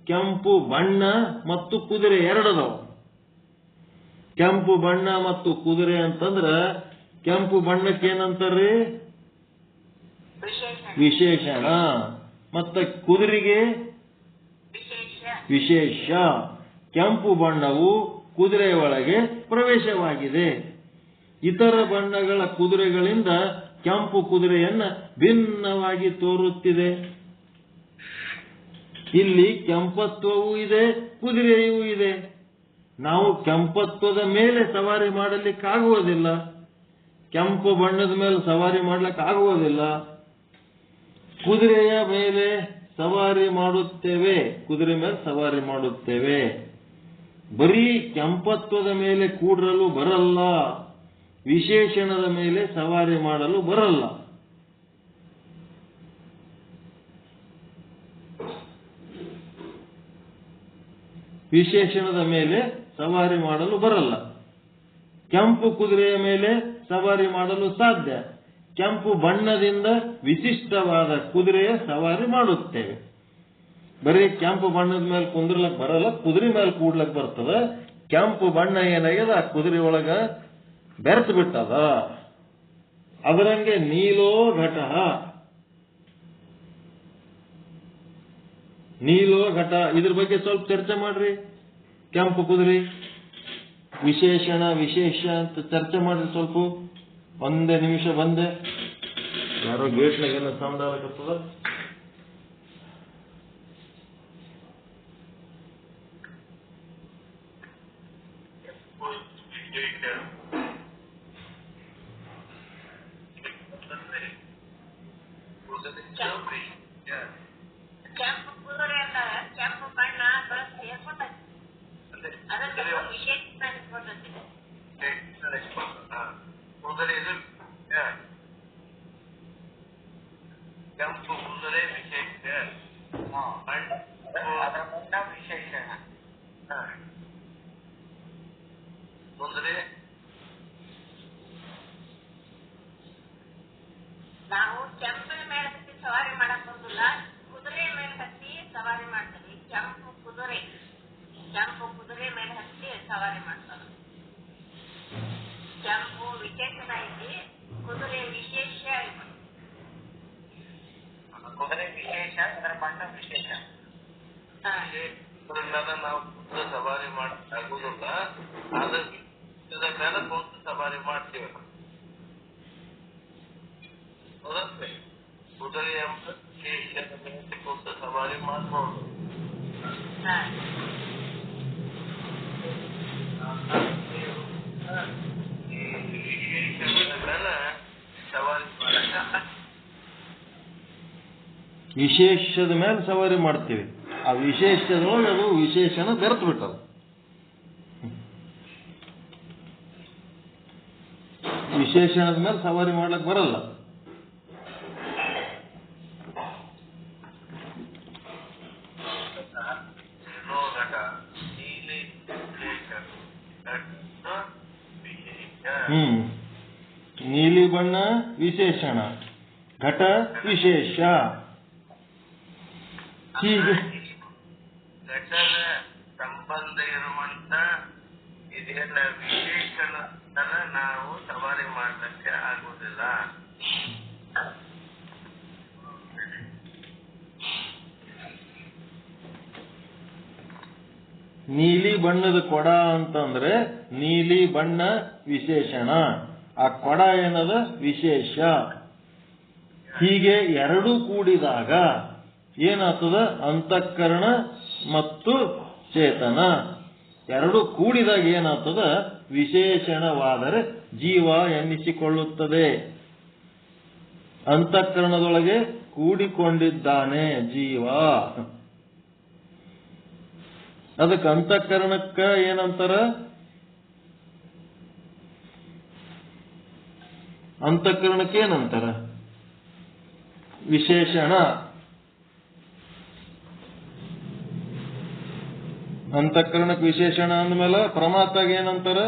ಕೆಂಪು ಬಣ್ಣ ಮತ್ತು ಕುದುರೆ ಎರಡದವು. ಕೆಂಪು ಬಣ್ಣ ಮತ್ತು ಕುದುರೆ ಅಂತಂದ್ರ ಕೆಂಪು ಬಣ್ಣಕ್ಕೆ ಏನಂತಾರ್ರಿ, ವಿಶೇಷಣ. ಮತ್ತೆ ಕುದುರೆಗೆ ವಿಶೇಷ. ಕೆಂಪು ಬಣ್ಣವು ಕುದುರೆಯ ಒಳಗೆ ಪ್ರವೇಶವಾಗಿದೆ. ಇತರ ಬಣ್ಣಗಳ ಕುದುರೆಗಳಿಂದ ಕೆಂಪು ಕುದುರೆಯನ್ನ ಭಿನ್ನವಾಗಿ ತೋರುತ್ತಿದೆ. ಇಲ್ಲಿ ಕೆಂಪತ್ವವೂ ಇದೆ, ಕುದುರೆಯೂ ಇದೆ. ನಾವು ಕೆಂಪತ್ವದ ಮೇಲೆ ಸವಾರಿ ಮಾಡಲಿಕ್ಕಾಗುವುದಿಲ್ಲ, ಕೆಂಪು ಬಣ್ಣದ ಮೇಲೆ ಸವಾರಿ ಮಾಡ್ಲಿಕ್ಕಾಗುವುದಿಲ್ಲ. ಕುದುರೆಯ ಮೇಲೆ ಸವಾರಿ ಮಾಡುತ್ತೇವೆ, ಕುದುರೆ ಮೇಲೆ ಸವಾರಿ ಮಾಡುತ್ತೇವೆ. ಬರೀ ಕೆಂಪತ್ವದ ಮೇಲೆ ಕೂಡಲು ಬರಲ್ಲ, ವಿಶೇಷಣದ ಮೇಲೆ ಸವಾರಿ ಮಾಡಲು ಬರಲ್ಲ. ವಿಶೇಷಣದ ಮೇಲೆ ಸವಾರಿ ಮಾಡಲು ಬರಲ್ಲ. ಕೆಂಪು ಕುದುರೆಯ ಮೇಲೆ ಸವಾರಿ ಮಾಡಲು ಸಾಧ್ಯ. ಕೆಂಪು ಬಣ್ಣದಿಂದ ವಿಶಿಷ್ಟವಾದ ಕುದುರೆಯ ಸವಾರಿ ಮಾಡುತ್ತೇವೆ. ಬರೀ ಕೆಂಪು ಬಣ್ಣದ ಮೇಲೆ ಕುಂದ್ರಲಕ್ ಬರಲ್ಲ, ಕುದುರೆ ಮೇಲೆ ಕೂಡ್ಲಕ್ ಬರ್ತದ. ಕೆಂಪು ಬಣ್ಣ ಏನಾಗ್ಯದ ಆ ಕುದುರೆ ಒಳಗ ಬೆರೆತು ಬಿಟ್ಟದ. ಅದರಂಗೆ ನೀಲೋ ಘಟ, ನೀಲೋ ಘಟ, ಇದ್ರ ಬಗ್ಗೆ ಸ್ವಲ್ಪ ಚರ್ಚೆ ಮಾಡ್ರಿ. ಕೆಂಪು ಕುದುರೆ ವಿಶೇಷಣ ವಿಶೇಷ ಅಂತ ಚರ್ಚೆ ಮಾಡ್ರಿ ಸ್ವಲ್ಪ. ಒಂದೇ ನಿಮಿಷ ಬಂದೆ. ಯಾರೋ ಗೇಟ್ನಾಗ ಏನೋ ಸೌಂಡ್ ಆಗಕತ್ತದ. ಕೆಂಪು ಕುದುರೆ ಅಲ್ಲ, ಕೆಂಪು ಬಣ್ಣ ಅದಕ್ಕೆ ವಿಶೇಷ ಕೆಂಪು ಕುದುರೆ ವಿಶೇಷ, ಅದರ ಬಣ್ಣ ವಿಶೇಷಣ. ಕುದುರೆ ನಾವು ಕೆಂಪಿನ ಮೇಲೆ ಹತ್ತಿ ಸವಾರಿ ಮಾಡಕ್ ಬರುದಿಲ್ಲ, ಕುದುರೆ ಮೇಲೆ ಹತ್ತಿ ಸವಾರಿ ಮಾಡ್ತೀವಿ. ಕೆಂಪು ಕುದುರೆ ಮೇಲೆ ಹತ್ತಿ ಸವಾರಿ ಮಾಡ್ತಾರ. ಕೆಂಪು ವಿಶೇಷಣ ಐತಿ, ಕುದುರೆ ವಿಶೇಷ ಐತಿ. ಕುದುರೆ ವಿಶೇಷ, ಅದರ ಬಣ್ಣ ವಿಶೇಷ. ನಾವು ಸವಾರಿ ಆಗುದಿಲ್ಲ, ಅದರ ಮೇಲೆ ಕುಂತು ಸವಾರಿ ಮಾಡ್ತೀವಿ. ಕುದುರೆ ಎಂಬ ವಿಶೇಷದ ಮೇಲೆ ಕುಂತು ಸವಾರಿ ಮಾಡಬಹುದು. ವಿಶೇಷದ ಮೇಲೆ ಸವಾರಿ ಮಾಡಕ ವಿಶೇಷದ ಮೇಲೆ ಸವಾರಿ ಮಾಡ್ತೀವಿ. ಆ ವಿಶೇಷದೊಳಗೆ ಅದು ವಿಶೇಷನ ಬೆರೆತು ಬಿಟ್ಟದ. ವಿಶೇಷಣದ ಮೇಲೆ ಸವಾರಿ ಮಾಡ್ಲಕ್ ಬರಲ್ಲ. ನೀಲಿ ಬಣ್ಣ ವಿಶೇಷಣ, ಘಟ ವಿಶೇಷ. ಹೀಗೆ ಘಟದ ಸಂಬಂಧ ಇರುವಂತ ಇದೆಲ್ಲ ವಿಶೇಷಣ ನಾವು ಸವಾರಿ ಮಾಡಲಿಕ್ಕೆ ಆಗುವುದಿಲ್ಲ. ನೀಲಿ ಬಣ್ಣದ ಕೊಡ ಅಂತಂದ್ರೆ ನೀಲಿ ಬಣ್ಣ ವಿಶೇಷಣ, ಆ ಕೊಡ ಏನದ ವಿಶೇಷ. ಹೀಗೆ ಎರಡೂ ಕೂಡಿದಾಗ ಏನಾಗ್ತದ? ಅಂತಃಕರಣ ಮತ್ತು ಚೇತನ ಎರಡು ಕೂಡಿದಾಗ ಏನಾಗ್ತದ? ವಿಶೇಷಣವಾದರೆ ಜೀವ ಎನ್ನಿಸಿಕೊಳ್ಳುತ್ತದೆ. ಅಂತಃಕರಣದೊಳಗೆ ಕೂಡಿಕೊಂಡಿದ್ದಾನೆ ಜೀವ. ಅದಕ್ಕೆ ಅಂತಃಕರಣಕ್ಕ ಏನಂತಾರ? ಅಂತಃಕರಣಕ್ಕೆ ಏನಂತಾರ? ವಿಶೇಷಣ. ಅಂತಃಕರಣಕ್ಕೆ ವಿಶೇಷಣ ಅಂದ್ಮೇಲೆ ಪ್ರಮಾತಾಗ ಏನಂತಾರ?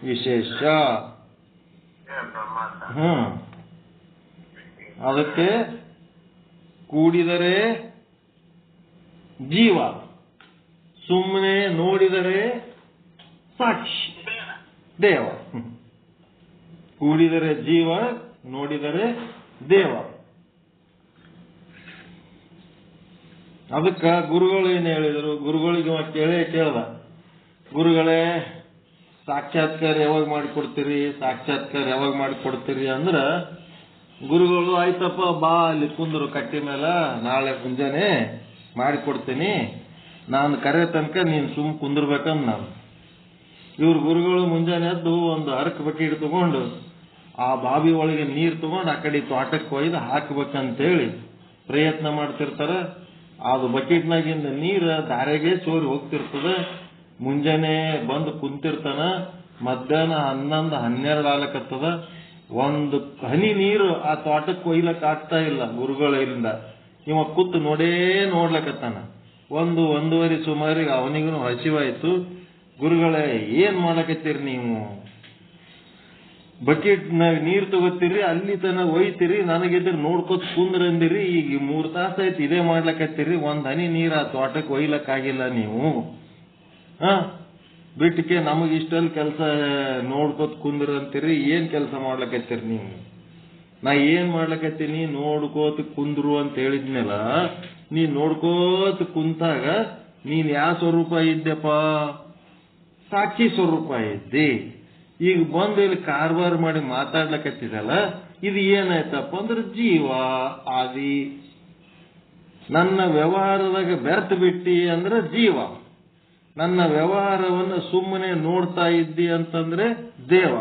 ವಿಶೇಷ. ಅದಕ್ಕೆ ಕೂಡಿದರೆ ಜೀವ, ಸುಮ್ಮನೆ ನೋಡಿದರೆ ಸಾಕ್ಷಿ ದೇವ. ಕೂಡಿದರೆ ಜೀವ, ನೋಡಿದರೆ ದೇವ. ಅದಕ್ಕ ಗುರುಗಳು ಏನ್ ಹೇಳಿದ್ರು? ಗುರುಗಳಿಗೆ ಕೇಳ್ದ, ಗುರುಗಳೇ ಸಾಕ್ಷಾತ್ಕಾರ ಯಾವಾಗ ಮಾಡಿಕೊಡ್ತೀರಿ, ಸಾಕ್ಷಾತ್ಕಾರ ಯಾವಾಗ ಮಾಡಿಕೊಡ್ತೀರಿ ಅಂದ್ರ, ಗುರುಗಳು ಆಯ್ತಪ್ಪ ಬಾ ಅಲ್ಲಿ ಕುಂದ್ರು ಕಟ್ಟಿ ಮೇಲೆ, ನಾಳೆ ಮುಂಜಾನೆ ಮಾಡಿಕೊಡ್ತೀನಿ, ನಾನು ಕರೆ ತನಕ ನೀನು ಸುಮ್ ಕುಂದಿರ್ಬೇಕಂದ್ ನಾನು. ಇವ್ರ ಗುರುಗಳು ಮುಂಜಾನೆ ಎದ್ದು ಒಂದು ಹರಕ ಬಕೆಟ್ ತಗೊಂಡು ಆ ಬಾವಿ ಒಳಗೆ ನೀರು ತಗೊಂಡು ಆ ಕಡೆ ತೋಟಕ್ಕೆ ಒಯ್ದು ಹಾಕ್ಬೇಕಂತೇಳಿ ಪ್ರಯತ್ನ ಮಾಡ್ತಿರ್ತಾರ. ಅದು ಬಕೆಟ್ನಾಗಿಂದ ನೀರು ದಾರೆಗೆ ಸೋರಿ ಹೋಗ್ತಿರ್ತದ. ಮುಂಜಾನೆ ಬಂದು ಕುಂತಿರ್ತಾನ, ಮಧ್ಯಾಹ್ನ 11-12 ಆಗ್ಲಕತ್ತದ. ಒಂದು ಹನಿ ನೀರು ಆ ತೋಟಕ್ಕೆ ಒಯ್ಲಕ್ ಆಗ್ತಾ ಇಲ್ಲ ಗುರುಗಳಿಂದ. ಇವ ಕೂತು ನೋಡ್ಲಕತ್ತಾನ. 1-1:30 ಸುಮಾರಿಗೆ ಅವನಿಗೂ ಹಸಿವಾಯ್ತು. ಗುರುಗಳೇ ಏನ್ ಮಾಡಕತ್ತೀರಿ ನೀವು? ಬಕೆಟ್ನಾಗ ನೀರು ತಗೋತೀರಿ, ಅಲ್ಲಿ ತನ ಒಯ್ತೀರಿ, ನನಗಿದ್ರೆ ನೋಡ್ಕೊತ ಕುಂದ್ರಂದಿರಿ. ಈಗ 3 ತಾಸು ಆಯ್ತು ಇದೇ ಮಾಡ್ಲಕತ್ತೀರಿ, ಒಂದ್ ಹನಿ ನೀರು ಆ ತೋಟಕ್ಕೆ ಒಯ್ಲಕ್ಕಾಗಿಲ್ಲ ನೀವು. ಬಿಟ್ಟಿಗೆ ನಮಗ್ ಇಷ್ಟಲ್ಲಿ ಕೆಲಸ ನೋಡ್ಕೊತ ಕುಂದ್ರಂತೀರಿ, ಏನ್ ಕೆಲಸ ಮಾಡ್ಲಕತ್ತೀರಿ ನೀವು? ನಾ ಏನ್ ಮಾಡ್ಲಕತ್ತೀನಿ? ನೋಡ್ಕೋತ ಕುಂದ್ರು ಅಂತ ಹೇಳಿದ್ಮೇಲ, ನೀ ನೋಡ್ಕೋತ ಕುಂತಾಗ ನೀನ್ ಯಾವ ಸ್ವರೂಪ ಇದ್ದೆಪ್ಪ? ಸಾಕ್ಷಿ ಸ್ವರೂಪ ಇದ್ದಿ. ಈಗ ಬಂದು ಇಲ್ಲಿ ಕಾರ್ಬಾರ್ ಮಾಡಿ ಮಾತಾಡ್ಲಕತ್ತಿದಲ್ಲ, ಇದು ಏನಾಯ್ತಪ್ಪ ಅಂದ್ರೆ ಜೀವ ಆದಿ. ನನ್ನ ವ್ಯವಹಾರದಾಗ ಬೆರ್ತು ಬಿಟ್ಟಿ ಅಂದ್ರೆ ಜೀವ. ನನ್ನ ವ್ಯವಹಾರವನ್ನು ಸುಮ್ಮನೆ ನೋಡ್ತಾ ಇದ್ದಿ ಅಂತಂದ್ರೆ ದೇವ.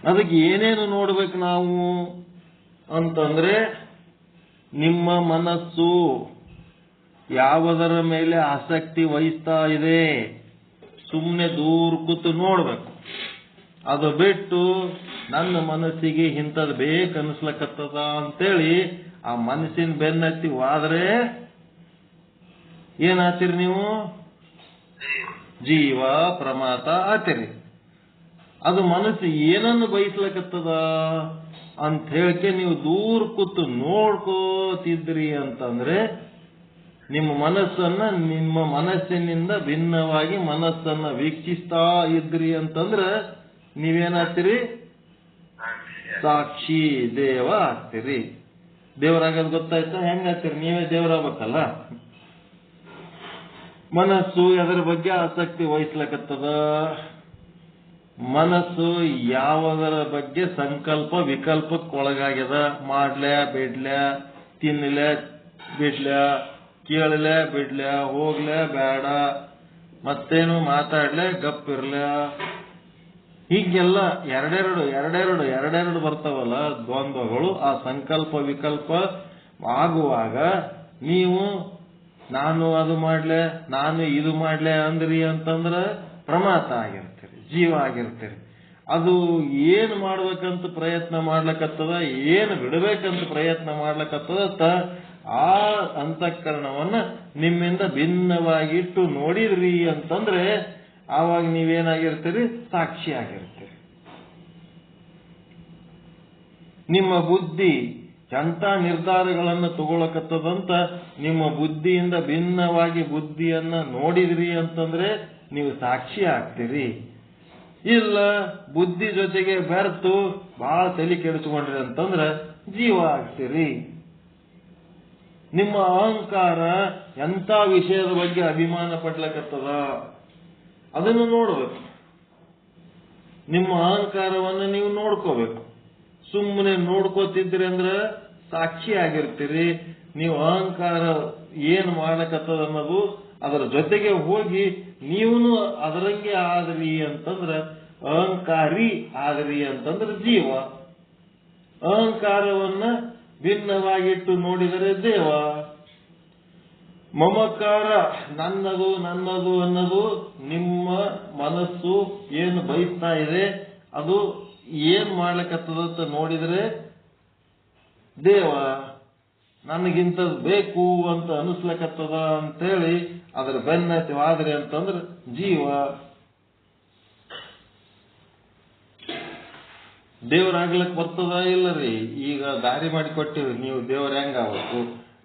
ಅದಕ್ಕೆ ಏನೇನು ನೋಡ್ಬೇಕು ನಾವು ಅಂತಂದ್ರೆ, ನಿಮ್ಮ ಮನಸ್ಸು ಯಾವುದರ ಮೇಲೆ ಆಸಕ್ತಿ ವಹಿಸ್ತಾ ಇದೆ ಸುಮ್ಮನೆ ದೂರ ಕೂತು ನೋಡ್ಬೇಕು. ಅದು ಬಿಟ್ಟು ನನ್ನ ಮನಸ್ಸಿಗೆ ಇಂಥದ್ದು ಬೇಕನ್ನಿಸ್ಲಕತ್ತದ ಅಂತೇಳಿ ಆ ಮನಸ್ಸಿನ ಬೆನ್ನತ್ತಿ ಹೋದ್ರೆ ಏನಾಗ್ತೀರಿ ನೀವು? ಜೀವ ಪ್ರಮಾತ ಆತಿರಿ. ಅದು ಮನಸ್ಸು ಏನನ್ನು ಬಯಸ್ಲಕತ್ತದ ಅಂತ ಹೇಳಿಕೆ ನೀವು ದೂರ ಕೂತು ನೋಡ್ಕೋತಿದ್ರಿ ಅಂತಂದ್ರೆ, ನಿಮ್ಮ ಮನಸ್ಸನ್ನ ನಿಮ್ಮ ಮನಸ್ಸಿನಿಂದ ಭಿನ್ನವಾಗಿ ಮನಸ್ಸನ್ನ ವೀಕ್ಷಿಸ್ತಾ ಇದ್ರಿ ಅಂತಂದ್ರೆ ನೀವೇನಾಗ್ತೀರಿ? ಸಾಕ್ಷಿ ದೇವ ಆಗ್ತೀರಿ. ದೇವರಾಗದ್ ಗೊತ್ತಾಯ್ತಾ? ಹೆಂಗಾಗ್ತೀರಿ? ನೀವೇ ದೇವರಾಗಬೇಕಲ್ಲ. ಮನಸ್ಸು ಎದರ ಬಗ್ಗೆ ಆಸಕ್ತಿ ವಹಿಸ್ಲಕತ್ತದ? ಮನಸ್ಸು ಯಾವುದರ ಬಗ್ಗೆ ಸಂಕಲ್ಪ ವಿಕಲ್ಪಕ್ಕೊಳಗಾಗ್ಯದ? ಮಾಡ್ಲ್ಯಾ ಬಿಡ್ಲ್ಯಾ, ತಿನ್ಲ್ಯಾ ಬಿಡ್ಲ್ಯಾ, ಕೇಳಲೇ ಬಿಡ್ಲ್ಯಾ, ಹೋಗ್ಲೇ ಬೇಡ, ಮತ್ತೇನು ಮಾತಾಡ್ಲೇ ಗಪ್ಪಿರ್ಲ್ಯಾ, ಹೀಗೆಲ್ಲ ಎರಡೆರಡು ಬರ್ತಾವಲ್ಲ ದ್ವಂದ್ವಗಳು. ಆ ಸಂಕಲ್ಪ ವಿಕಲ್ಪ ಆಗುವಾಗ ನೀವು ನಾನು ಅದು ಮಾಡ್ಲೆ, ನಾನು ಇದು ಮಾಡ್ಲೆ ಅಂದ್ರಿ ಅಂತಂದ್ರೆ ಪ್ರಮಾತ ಆಗಿರ್ತೀರಿ, ಜೀವ ಆಗಿರ್ತೀರಿ. ಅದು ಏನು ಮಾಡ್ಬೇಕಂತ ಪ್ರಯತ್ನ ಮಾಡ್ಲಕತ್ತದ, ಏನು ಬಿಡಬೇಕಂತ ಪ್ರಯತ್ನ ಮಾಡ್ಲಕತ್ತದ, ಆ ಅಂತಃಕರಣವನ್ನ ನಿಮ್ಮಿಂದ ಭಿನ್ನವಾಗಿಟ್ಟು ನೋಡಿದ್ರಿ ಅಂತಂದ್ರೆ ಆವಾಗ ನೀವೇನಾಗಿರ್ತೀರಿ? ಸಾಕ್ಷಿ ಆಗಿರ್ತೀರಿ. ನಿಮ್ಮ ಬುದ್ಧಿ ಎಂಥ ನಿರ್ಧಾರಗಳನ್ನು ತಗೊಳಕತ್ತದಂತ ನಿಮ್ಮ ಬುದ್ಧಿಯಿಂದ ಭಿನ್ನವಾಗಿ ಬುದ್ಧಿಯನ್ನ ನೋಡಿದ್ರಿ ಅಂತಂದ್ರೆ ನೀವು ಸಾಕ್ಷಿ ಆಗ್ತೀರಿ. ಇಲ್ಲ ಬುದ್ಧಿ ಜೊತೆಗೆ ಬೆರೆತು ಬಹಳ ತಲೆ ಕೆಡಿಸ್ಕೊಂಡ್ರಿ ಅಂತಂದ್ರೆ ಜೀವ ಆಗ್ತೀರಿ. ನಿಮ್ಮ ಅಹಂಕಾರ ಎಂಥ ವಿಷಯದ ಬಗ್ಗೆ ಅಭಿಮಾನ ಪಡ್ಲಕತ್ತದ ಅದನ್ನು ನೋಡ್ಬೇಕು. ನಿಮ್ಮ ಅಹಂಕಾರವನ್ನು ನೀವು ನೋಡ್ಕೋಬೇಕು. ಸುಮ್ಮನೆ ನೋಡ್ಕೋತಿದ್ರಿ ಅಂದ್ರೆ ಸಾಕ್ಷಿ ಆಗಿರ್ತೀರಿ. ನೀವು ಅಹಂಕಾರ ಏನ್ ಮಾಡ್ಲಕತ್ತದ ಅನ್ನೋದು ಅದರ ಜೊತೆಗೆ ಹೋಗಿ ನೀವನು ಅದರಂಗೆ ಆದ್ರಿ ಅಂತಂದ್ರೆ ಅಹಂಕಾರಿ ಆದ್ರಿ ಅಂತಂದ್ರೆ ಜೀವ. ಅಹಂಕಾರವನ್ನ ಭಿನ್ನವಾಗಿಟ್ಟು ನೋಡಿದರೆ ದೇವ. ಮಮಕಾರ ನನ್ನದು ನನ್ನದು ಅನ್ನೋದು ನಿಮ್ಮ ಮನಸ್ಸು ಏನು ಬಯಸ್ತಾ ಇದೆ ಅದು ಏನ್ ಮಾಡ್ಲಿಕ್ಕತ್ತದಂತ ನೋಡಿದ್ರೆ ದೇವ. ನನಗಿಂತದ್ ಬೇಕು ಅಂತ ಅನಿಸ್ಲಕತ್ತದ ಅಂತೇಳಿ ಅದ್ರ ಬೆನ್ನತಿವಾದ್ರಿ ಅಂತಂದ್ರೆ ಜೀವ. ದೇವರಾಗ್ಲಕ್ ಬರ್ತದ ಇಲ್ಲರಿ? ಈಗ ದಾರಿ ಮಾಡಿಕೊಟ್ಟಿರಿ ನೀವು. ದೇವ್ರ ಹೆಂಗಾಗಬೇಕು,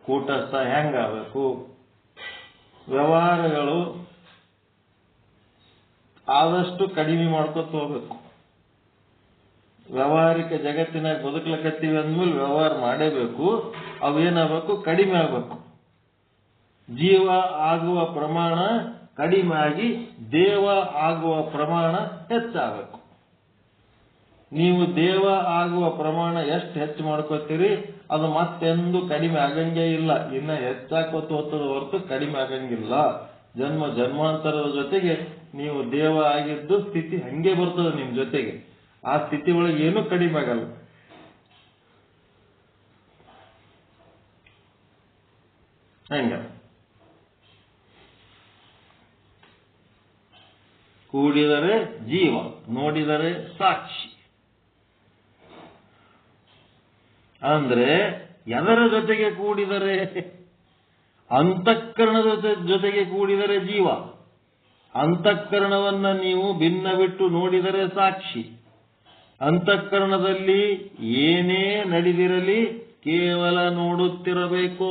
ಕೂಟಸ್ಥ ಹೆಂಗಾಗಬೇಕು, ವ್ಯವಹಾರಗಳು ಆದಷ್ಟು ಕಡಿಮೆ ಮಾಡ್ಕೊತ ಹೋಗ್ಬೇಕು. ವ್ಯವಹಾರಿಕ ಜಗತ್ತಿನಾಗ ಬದುಕ್ಲಕತ್ತೀವಿ ಅಂದ್ಮೇಲೆ ವ್ಯವಹಾರ ಮಾಡೇಬೇಕು. ಅವೇನಾಗಬೇಕು, ಕಡಿಮೆ ಆಗ್ಬೇಕು. ಜೀವ ಆಗುವ ಪ್ರಮಾಣ ಕಡಿಮೆ ಆಗಿ ದೇವ ಆಗುವ ಪ್ರಮಾಣ ಹೆಚ್ಚಾಗಬೇಕು. ನೀವು ದೇವ ಆಗುವ ಪ್ರಮಾಣ ಎಷ್ಟು ಹೆಚ್ಚು ಮಾಡ್ಕೋತೀರಿ ಅದು ಮತ್ತೆಂದು ಕಡಿಮೆ ಆಗಂಗೇ ಇಲ್ಲ. ಇನ್ನ ಹೆಚ್ಚಾಕೋತ ಹೋಗ್ತದ ಹೊರತು ಕಡಿಮೆ ಆಗಂಗಿಲ್ಲ. ಜನ್ಮ ಜನ್ಮಾಂತರದ ಜೊತೆಗೆ ನೀವು ದೇವ ಆಗಿದ್ದು ಸ್ಥಿತಿ ಹಂಗೆ ಬರ್ತದೆ ನಿಮ್ ಜೊತೆಗೆ. ಆ ಸ್ಥಿತಿ ಒಳಗೆ ಏನೂ ಕಡಿಮೆ ಆಗಲ್ಲ. ಹಂಗ ಕೂಡಿದರೆ ಜೀವ, ನೋಡಿದರೆ ಸಾಕ್ಷಿ. ಅಂದ್ರೆ ಎದರ ಜೊತೆಗೆ ಕೂಡಿದರೆ? ಅಂತಃಕರಣದ ಜೊತೆಗೆ ಕೂಡಿದರೆ ಜೀವ. ಅಂತಃಕರಣವನ್ನ ನೀವು ಭಿನ್ನ ಬಿಟ್ಟು ನೋಡಿದರೆ ಸಾಕ್ಷಿ. ಅಂತಃಕರಣದಲ್ಲಿ ಏನೇ ನಡೆದಿರಲಿ ಕೇವಲ ನೋಡುತ್ತಿರಬೇಕು.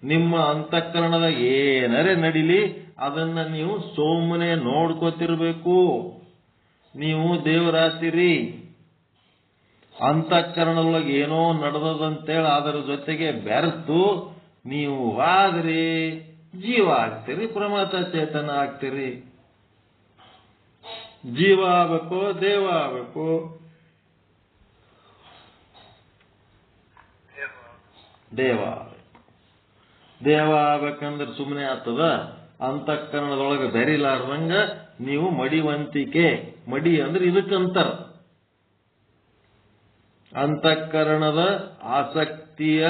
ನಿಮ್ಮ ಅಂತಃಕರಣದ ಏನರೇ ನಡಿಲಿ ಅದನ್ನ ನೀವು ಸುಮ್ಮನೆ ನೋಡ್ಕೋತಿರ್ಬೇಕು. ನೀವು ದೇವರಾತಿರಿ. ಅಂತಃಕರಣದೊಳಗೆ ಏನೋ ನಡೆದದಂತೇಳಿ ಅದರ ಜೊತೆಗೆ ಬೆರೆತು ನೀವು ಆದ್ರಿ ಜೀವ ಆಗ್ತೀರಿ, ಪ್ರಮಾತ ಚೇತನ ಆಗ್ತೀರಿ. ಜೀವ ಆಗಬೇಕು, ದೇವ ಆಗಬೇಕು. ದೇವ ದೇವ ಆಗ್ಬೇಕಂದ್ರೆ ಸುಮ್ಮನೆ ಆಗ್ತದ? ಅಂತಃಕರಣದೊಳಗೆ ಬೆರಿಲಾರ್ದಂಗ ನೀವು ಮಡಿವಂತಿಕೆ. ಮಡಿ ಅಂದ್ರೆ ಇದಕ್ಕಂತಾರ. ಅಂತಃಕರಣದ ಆಸಕ್ತಿಯ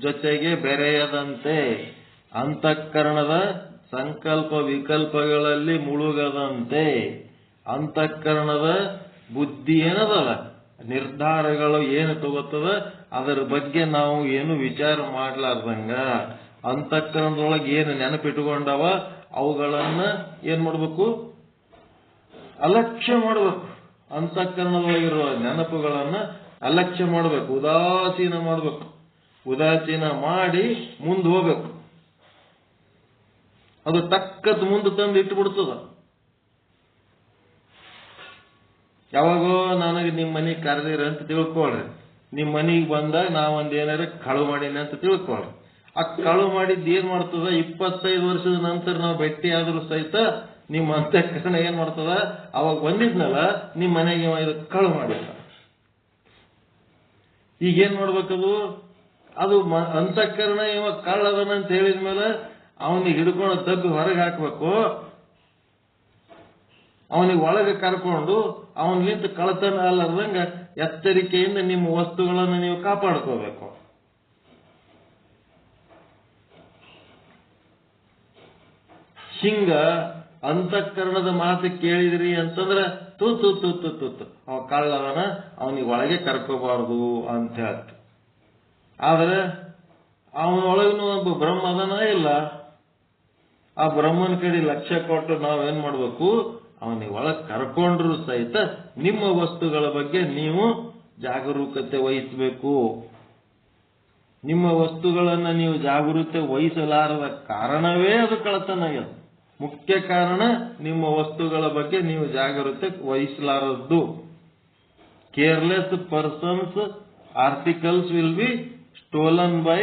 ಜೊತೆಗೆ ಬೆರೆಯದಂತೆ, ಅಂತಃಕರಣದ ಸಂಕಲ್ಪ ವಿಕಲ್ಪಗಳಲ್ಲಿ ಮುಳುಗದಂತೆ, ಅಂತಃಕರಣದ ಬುದ್ಧಿ ಏನದಲ್ಲ ನಿರ್ಧಾರಗಳು ಏನು ತಗೋತದ ಅದರ ಬಗ್ಗೆ ನಾವು ಏನು ವಿಚಾರ ಮಾಡ್ಲಾರ್ದಂಗ, ಅಂತಃಕರಣದೊಳಗೆ ಏನು ನೆನಪಿಟ್ಟುಕೊಂಡವ ಅವುಗಳನ್ನ ಏನ್ ಮಾಡ್ಬೇಕು? ಅಲಕ್ಷ್ಯ ಮಾಡ್ಬೇಕು. ಅಂತಃಕರಣದೊಳಗಿರುವ ನೆನಪುಗಳನ್ನ ಅಲಕ್ಷ್ಯ ಮಾಡ್ಬೇಕು, ಉದಾಸೀನ ಮಾಡ್ಬೇಕು. ಉದಾಸೀನ ಮಾಡಿ ಮುಂದೆ ಹೋಗ್ಬೇಕು. ಅದು ತಕ್ಕದ್ ಮುಂದೆ ತಂದು ಇಟ್ಟುಬಿಡ್ತದ. ಯಾವಾಗೋ ನನಗೆ ನಿಮ್ಮ ಮನೆಗೆ ಕರೆದಿರ ಅಂತ ತಿಳ್ಕೊಳ್ರಿ. ನಿಮ್ಮ ಮನೆಗೆ ಬಂದಾಗ ನಾವೊಂದ್ ಏನಾರ ಕಳು ಮಾಡೀನಿ ಅಂತ ತಿಳ್ಕೊಳ್ರಿ. ಆ ಕಳು ಮಾಡಿದ್ದು ಏನ್ ಮಾಡ್ತದ? 25 ವರ್ಷದ ನಂತರ ನಾವು ಭೇಟಿ ಆದ್ರೂ ಸಹಿತ ನಿಮ್ಮ ಅಂತಃಕರಣ ಏನ್ ಮಾಡ್ತದ? ಅವಾಗ ಬಂದಿದ್ನಲ್ಲ ನಿಮ್ಮ ಮನೆಗೆ ಇದು ಕಳು ಮಾಡಿಲ್ಲ. ಈಗೇನ್ ಮಾಡ್ಬೇಕದು? ಅದು ಅಂತಃಕರಣ ಇವ ಕಳ್ಳದನ ಅಂತ ಹೇಳಿದ್ಮೇಲೆ ಅವನಿಗೆ ಹಿಡ್ಕೊಂಡು ತಗ್ಗು ಹೊರಗೆ ಹಾಕ್ಬೇಕು. ಅವನಿಗೆ ಒಳಗೆ ಕರ್ಕೊಂಡು ಅವನಿಂತ ಕಳತನ ಅಲ್ಲದಂಗ ಎಚ್ಚರಿಕೆಯಿಂದ ನಿಮ್ಮ ವಸ್ತುಗಳನ್ನು ನೀವು ಕಾಪಾಡ್ಕೋಬೇಕು. ಹಿಂಗ ಅಂತಃಕರಣದ ಮಾತು ಕೇಳಿದ್ರಿ ಅಂತಂದ್ರ ತೂತು ತೂತು ತೂತು ಅವ ಕಳ್ಳವನ ಅವನಿಗೆ ಒಳಗೆ ಕರ್ಕೋಬಾರ್ದು ಅಂತ ಹೇಳ್ತು. ಆದ್ರೆ ಅವನೊಳಗನು ಒಬ್ಬ ಬ್ರಹ್ಮ ಅದನ ಇಲ್ಲ. ಆ ಬ್ರಹ್ಮನ ಕಡೆ ಲಕ್ಷ್ಯ ಕೊಟ್ಟು ನಾವೇನ್ ಮಾಡ್ಬೇಕು? ಅವನಿಗೆ ಒಳಗೆ ಕರ್ಕೊಂಡ್ರು ಸಹಿತ ನಿಮ್ಮ ವಸ್ತುಗಳ ಬಗ್ಗೆ ನೀವು ಜಾಗರೂಕತೆ ವಹಿಸಬೇಕು. ನಿಮ್ಮ ವಸ್ತುಗಳನ್ನು ನೀವು ಜಾಗರೂಕತೆ ವಹಿಸಲಾರದ ಕಾರಣವೇ ಅದು ಕಳ್ಳತನ ಆಗ್ಯದ. ಮುಖ್ಯ ಕಾರಣ ನಿಮ್ಮ ವಸ್ತುಗಳ ಬಗ್ಗೆ ನೀವು ಜಾಗರೂಕತೆ ವಹಿಸಲಾರದ್ದು. Careless persons articles will be stolen by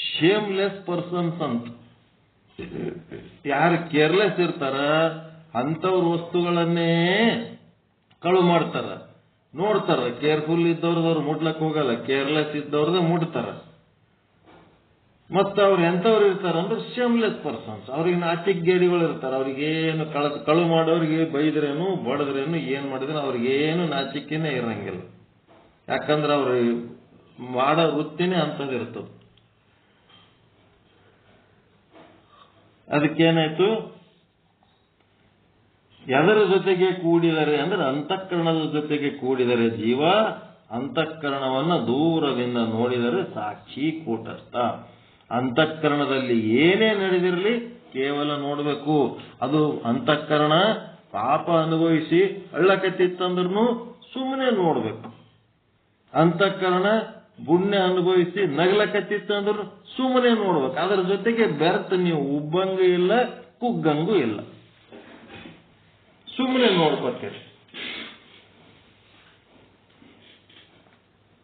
shameless persons ಅಂತ. ಯಾರು ಕೇರ್ಲೆಸ್ ಇರ್ತಾರ ಅಂತವ್ರ ವಸ್ತುಗಳನ್ನೇ ಕಳು ಮಾಡ್ತಾರ. ನೋಡ್ತಾರ, ಕೇರ್ಫುಲ್ ಇದ್ದವ್ರದವ್ರು ಮುಟ್ಲಕ್ ಹೋಗಲ್ಲ, ಕೇರ್ಲೆಸ್ ಇದ್ದವ್ರದ ಮುಟ್ತಾರ. ಮತ್ತ ಅವ್ರು ಎಂತವ್ರು ಇರ್ತಾರ ಅಂದ್ರೆ ಶೇಮ್ಲೆಸ್ ಪರ್ಸನ್ಸ್. ಅವ್ರಿಗೆ ನಾಚಿಕೆಗೇಡಿಗಳು ಇರ್ತಾರ. ಅವ್ರಿಗೇನು ಕಳು ಮಾಡೋರಿಗೆ ಬೈದ್ರೇನು ಬಡದ್ರೇನು ಏನ್ ಮಾಡಿದ್ರು ಅವ್ರಿಗೇನು ನಾಚಿಕೆನೇ ಇರಂಗಿಲ್ಲ. ಯಾಕಂದ್ರೆ ಅವ್ರು ಮಾಡೋ ವೃತ್ತಿನೇ ಅಂತದಿರ್ತದ. ಅದಕ್ಕೇನಾಯ್ತು, ಎದರ ಜೊತೆಗೆ ಕೂಡಿದರೆ ಅಂದ್ರೆ ಅಂತಃಕರಣದ ಜೊತೆಗೆ ಕೂಡಿದರೆ ಜೀವ, ಅಂತಃಕರಣವನ್ನ ದೂರದಿಂದ ನೋಡಿದರೆ ಸಾಕ್ಷಿ ಕೂಟಸ್ಥ. ಅಂತಃಕರಣದಲ್ಲಿ ಏನೇ ನಡೆದಿರಲಿ ಕೇವಲ ನೋಡಬೇಕು. ಅದು ಅಂತಃಕರಣ ಪಾಪ ಅನುಭವಿಸಿ ಅಳ್ಳಕತ್ತಿತ್ತಂದ್ರೂ ಸುಮ್ಮನೆ ನೋಡ್ಬೇಕು. ಅಂತಃಕರಣ ಪುಣ್ಯ ಅನುಭವಿಸಿ ನಗಲಕತ್ತಿತ್ತಂದ್ರು ಸುಮ್ಮನೆ ನೋಡ್ಬೇಕು. ಅದರ ಜೊತೆಗೆ ಬೆರ್ತ ನೀವು ಉಬ್ಬಂಗೂ ಇಲ್ಲ ಕುಗ್ಗಂಗೂ ಇಲ್ಲ, ಸುಮ್ಮನೆ ನೋಡ್ಕೊತೀರಿ.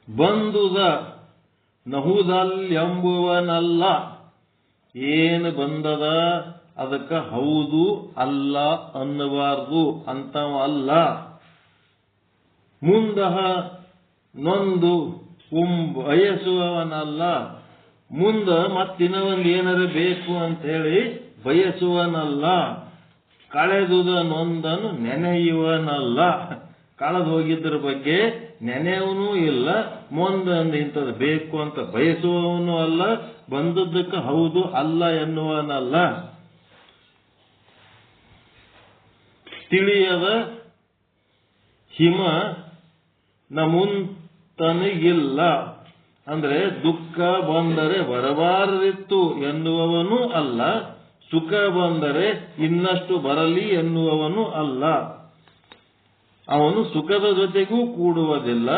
ಬಂದುದ ನಹುದಲ್ಯಂಬುವನಲ್ಲ. ಏನು ಬಂದದ ಅದಕ್ಕ ಹೌದು ಅಲ್ಲ ಅನ್ನಬಾರ್ದು ಅಂತವಲ್ಲ. ಮುಂದಹ ನೊಂದು ಬಯಸುವವನಲ್ಲ. ಮುಂದ ಮತ್ತಿನ ಒಂದು ಏನಾರ ಬೇಕು ಅಂತ ಹೇಳಿ ಬಯಸುವನಲ್ಲ. ಕಳೆದುದ ನೊಂದನು ನೆನೆಯುವನಲ್ಲ. ಕಳೆದು ಹೋಗಿದ್ರ ಬಗ್ಗೆ ನೆನೆಯವನೂ ಇಲ್ಲ, ಮುಂದೊಂದು ಇಂಥದ್ದು ಬೇಕು ಅಂತ ಬಯಸುವವನು ಅಲ್ಲ, ಬಂದದ್ದಕ್ಕೆ ಹೌದು ಅಲ್ಲ ಎನ್ನುವನಲ್ಲ. ತಿಳಿಯದ ಹಿಮ ನಮುಂತನಿಗಿಲ್ಲ. ಅಂದ್ರೆ ದುಃಖ ಬಂದರೆ ಬರಬಾರದಿತ್ತು ಎನ್ನುವವನು ಅಲ್ಲ, ಸುಖ ಬಂದರೆ ಇನ್ನಷ್ಟು ಬರಲಿ ಎನ್ನುವವನು ಅಲ್ಲ. ಅವನು ಸುಖದ ಜೊತೆಗೂ ಕೂಡುವುದಿಲ್ಲ,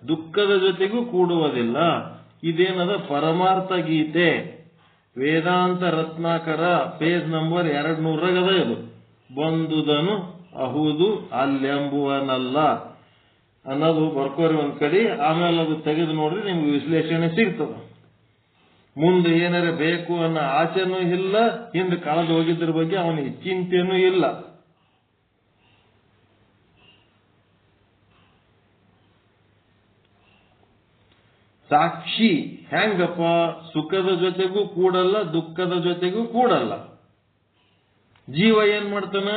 ದುಃಖದ ಜೊತೆಗೂ ಕೂಡುವುದಿಲ್ಲ. ಇದೇನದ ಪರಮಾರ್ಥ ಗೀತೆ, ವೇದಾಂತ ರತ್ನಾಕರ, ಪೇಜ್ ನಂಬರ್ 200 ಇದು. ಬಂದುದನು ಅಹುದು ಅಲ್ಲೆಂಬುವನಲ್ಲ ಅನ್ನೋದು ಬರ್ಕೋರಿ ಒಂದ್ ಕಡೆ. ಆಮೇಲೆ ಅದು ತೆಗೆದು ನೋಡ್ರಿ ನಿಮ್ಗೆ ವಿಶ್ಲೇಷಣೆ ಸಿಗ್ತದ. ಮುಂದೆ ಏನಾರ ಬೇಕು ಅನ್ನೋ ಆಸೆನೂ ಇಲ್ಲ, ಹಿಂದೆ ಕಳೆದು ಹೋಗಿದ್ರ ಬಗ್ಗೆ ಅವನಿಗೆ ಚಿಂತೆನೂ ಇಲ್ಲ. ಸಾಕ್ಷಿ ಹೆಂಗಪ್ಪ? ಸುಖದ ಜೊತೆಗೂ ಕೂಡಲ್ಲ, ದುಃಖದ ಜೊತೆಗೂ ಕೂಡಲ್ಲ. ಜೀವ ಏನ್ ಮಾಡ್ತಾನ?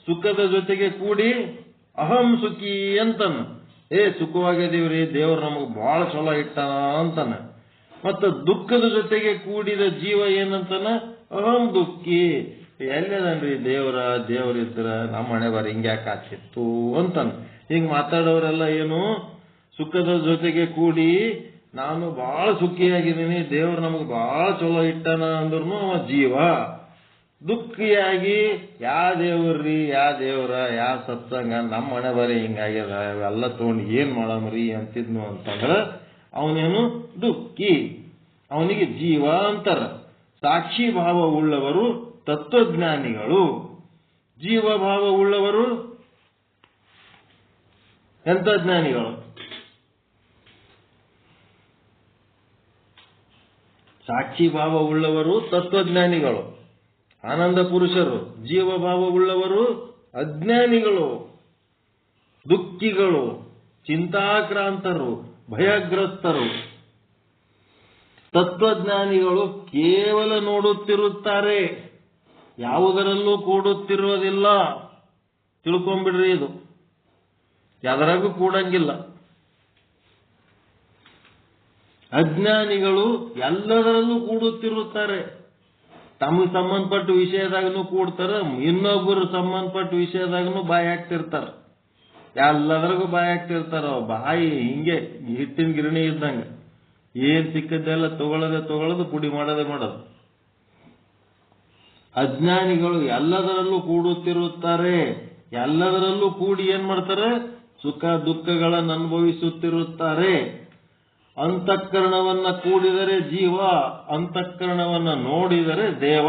ಸುಖದ ಜೊತೆಗೆ ಕೂಡಿ ಅಹಂ ಸುಖಿ ಅಂತಾನ. ಸುಖವಾಗಿದೀವ್ರಿ, ದೇವ್ರು ನಮಗ್ ಬಹಳ ಚಲೋ ಇಟ್ಟಾನ ಅಂತಾನ. ಮತ್ತ ದುಃಖದ ಜೊತೆಗೆ ಕೂಡಿದ ಜೀವ ಏನಂತಾನ? ಅಹಂ ದುಃಖಿ. ಎಲ್ಲದನ್ರಿ ದೇವ್ರಿದ್ರ ನಮ್ಮ ಹಣೆ ಬರ ಹಿಂಗ್ಯಾಕೆ ಆಗ್ತಿತ್ತು ಅಂತಾನ. ಹಿಂಗ್ ಮಾತಾಡೋರೆಲ್ಲ ಏನು, ಸುಖದ ಜೊತೆಗೆ ಕೂಡಿ ನಾನು ಬಹಳ ಸುಖಿಯಾಗಿದ್ದೀನಿ, ದೇವ್ರು ನಮಗ್ ಬಹಳ ಚಲೋ ಇಟ್ಟಾನ ಅಂದ್ರೂ ಅವ ಜೀವ. ದುಃಖಿಯಾಗಿ ಯಾ ದೇವ್ರಿ, ಯಾ ದೇವ್ರ, ಯಾ ಸತ್ಸಂಗ, ನಮ್ಮ ಹಣೆ ಬರೀ ಹಿಂಗಾಗ್ಯದ, ಅವೆಲ್ಲ ತಗೊಂಡು ಏನ್ ಮಾಡಮ್ರಿ ಅಂತಿದ್ನು ಅಂತಂದ್ರ ಅವನೇನು ದುಃಖಿ. ಅವನಿಗೆ ಜೀವ ಅಂತಾರ. ಸಾಕ್ಷಿ ಭಾವ ಉಳ್ಳವರು ತತ್ವಜ್ಞಾನಿಗಳು. ಜೀವ ಭಾವ ಉಳ್ಳವರು ಎಂತ ಜ್ಞಾನಿಗಳು? ಸಾಕ್ಷಿ ಭಾವ ಉಳ್ಳವರು ತತ್ವಜ್ಞಾನಿಗಳು, ಆನಂದ ಪುರುಷರು. ಜೀವ ಭಾವ ಉಳ್ಳವರು ಅಜ್ಞಾನಿಗಳು, ದುಃಖಿಗಳು, ಚಿಂತಾಕ್ರಾಂತರು, ಭಯಗ್ರಸ್ತರು. ತತ್ವಜ್ಞಾನಿಗಳು ಕೇವಲ ನೋಡುತ್ತಿರುತ್ತಾರೆ, ಯಾವುದರಲ್ಲೂ ಕೂಡುತ್ತಿರುವುದಿಲ್ಲ. ತಿಳ್ಕೊಂಡ್ಬಿಡ್ರಿ, ಇದು ಯಾವ್ದರಾಗೂ ಕೂಡಂಗಿಲ್ಲ. ಅಜ್ಞಾನಿಗಳು ಎಲ್ಲದರಲ್ಲೂ ಕೂಡುತ್ತಿರುತ್ತಾರೆ. ತಮಗೆ ಸಂಬಂಧಪಟ್ಟ ವಿಷಯದಾಗನು ಕೂಡ್ತಾರ, ಇನ್ನೊಬ್ಬರು ಸಂಬಂಧಪಟ್ಟ ವಿಷಯದಾಗನು ಬಾಯಿ ಹಾಕ್ತಿರ್ತಾರ. ಎಲ್ಲದರಿಗೂ ಬಾಯಿ ಹಾಕ್ತಿರ್ತಾರ. ಬಾಯಿ ಹಿಂಗೆ ಹಿಟ್ಟಿನ ಗಿರಣಿ ಇದ್ದಂಗ, ಏನ್ ಸಿಕ್ಕದ್ದೆಲ್ಲ ತಗೊಳ್ಳೋದು ಪುಡಿ ಮಾಡೋದು. ಅಜ್ಞಾನಿಗಳು ಎಲ್ಲದರಲ್ಲೂ ಕೂಡುತ್ತಿರುತ್ತಾರೆ. ಎಲ್ಲದರಲ್ಲೂ ಕೂಡಿ ಏನ್ ಮಾಡ್ತಾರೆ? ಸುಖ ದುಃಖಗಳನ್ನು ಅನುಭವಿಸುತ್ತಿರುತ್ತಾರೆ. ಅಂತಃಕರಣವನ್ನ ಕೂಡಿದರೆ ಜೀವ, ಅಂತಃಕರಣವನ್ನ ನೋಡಿದರೆ ದೇವ.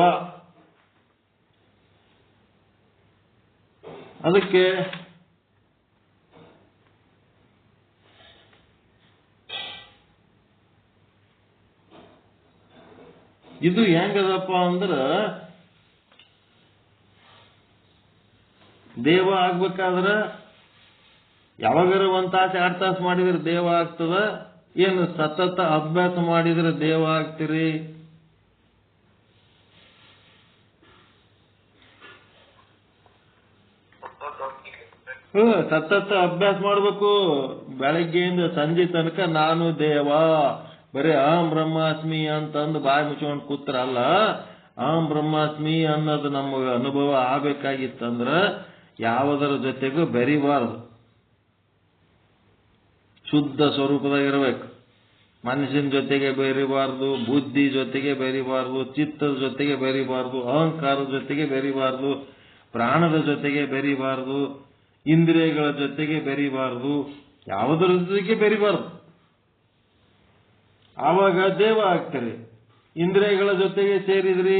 ಅದಕ್ಕೆ ಇದು ಹೆಂಗದಪ್ಪ ಅಂದ್ರ ದೇವ ಆಗ್ಬೇಕಾದ್ರ ಯಾವಾಗಾರ 1 ತಾಸು 2 ತಾಸು ಮಾಡಿದ್ರೆ ದೇವ ಆಗ್ತದ, ಏನು ಸತತ ಅಭ್ಯಾಸ ಮಾಡಿದ್ರೆ ದೇವ ಆಗ್ತೀರಿ? ಸತತ ಅಭ್ಯಾಸ ಮಾಡ್ಬೇಕು. ಬೆಳಗ್ಗೆಯಿಂದ ಸಂಜೆ ತನಕ ನಾನು ದೇವ, ಬರೀ ಅಹಂ ಬ್ರಹ್ಮಾಸ್ಮಿ ಅಂತಂದು ಬಾಯಿ ಮುಚ್ಕೊಂಡು ಕೂತ್ರಲ್ಲ. ಅಹಂ ಬ್ರಹ್ಮಾಸ್ಮಿ ಅನ್ನೋದು ನಮಗೆ ಅನುಭವ ಆಗ್ಬೇಕಾಗಿತ್ತಂದ್ರ ಯಾವುದರ ಜೊತೆಗೂ ಬೆರಿಬಾರದು, ಶುದ್ಧ ಸ್ವರೂಪದಾಗಿರ್ಬೇಕು. ಮನುಷ್ಯನ ಜೊತೆಗೆ ಬೆರಿಬಾರ್ದು, ಬುದ್ಧಿ ಜೊತೆಗೆ ಬೆರಿಬಾರ್ದು, ಚಿತ್ತದ ಜೊತೆಗೆ ಬೆರಿಬಾರ್ದು, ಅಹಂಕಾರದ ಜೊತೆಗೆ ಬೆರಿಬಾರ್ದು, ಪ್ರಾಣದ ಜೊತೆಗೆ ಬೆರಿಬಾರ್ದು, ಇಂದ್ರಿಯಗಳ ಜೊತೆಗೆ ಬೆರಿಬಾರ್ದು, ಯಾವುದರ ಜೊತೆಗೆ ಬೆರಿಬಾರ್ದು. ಆವಾಗ ದೇವ ಆಗ್ತಾರೆ. ಇಂದ್ರಿಯಗಳ ಜೊತೆಗೆ ಸೇರಿದ್ರಿ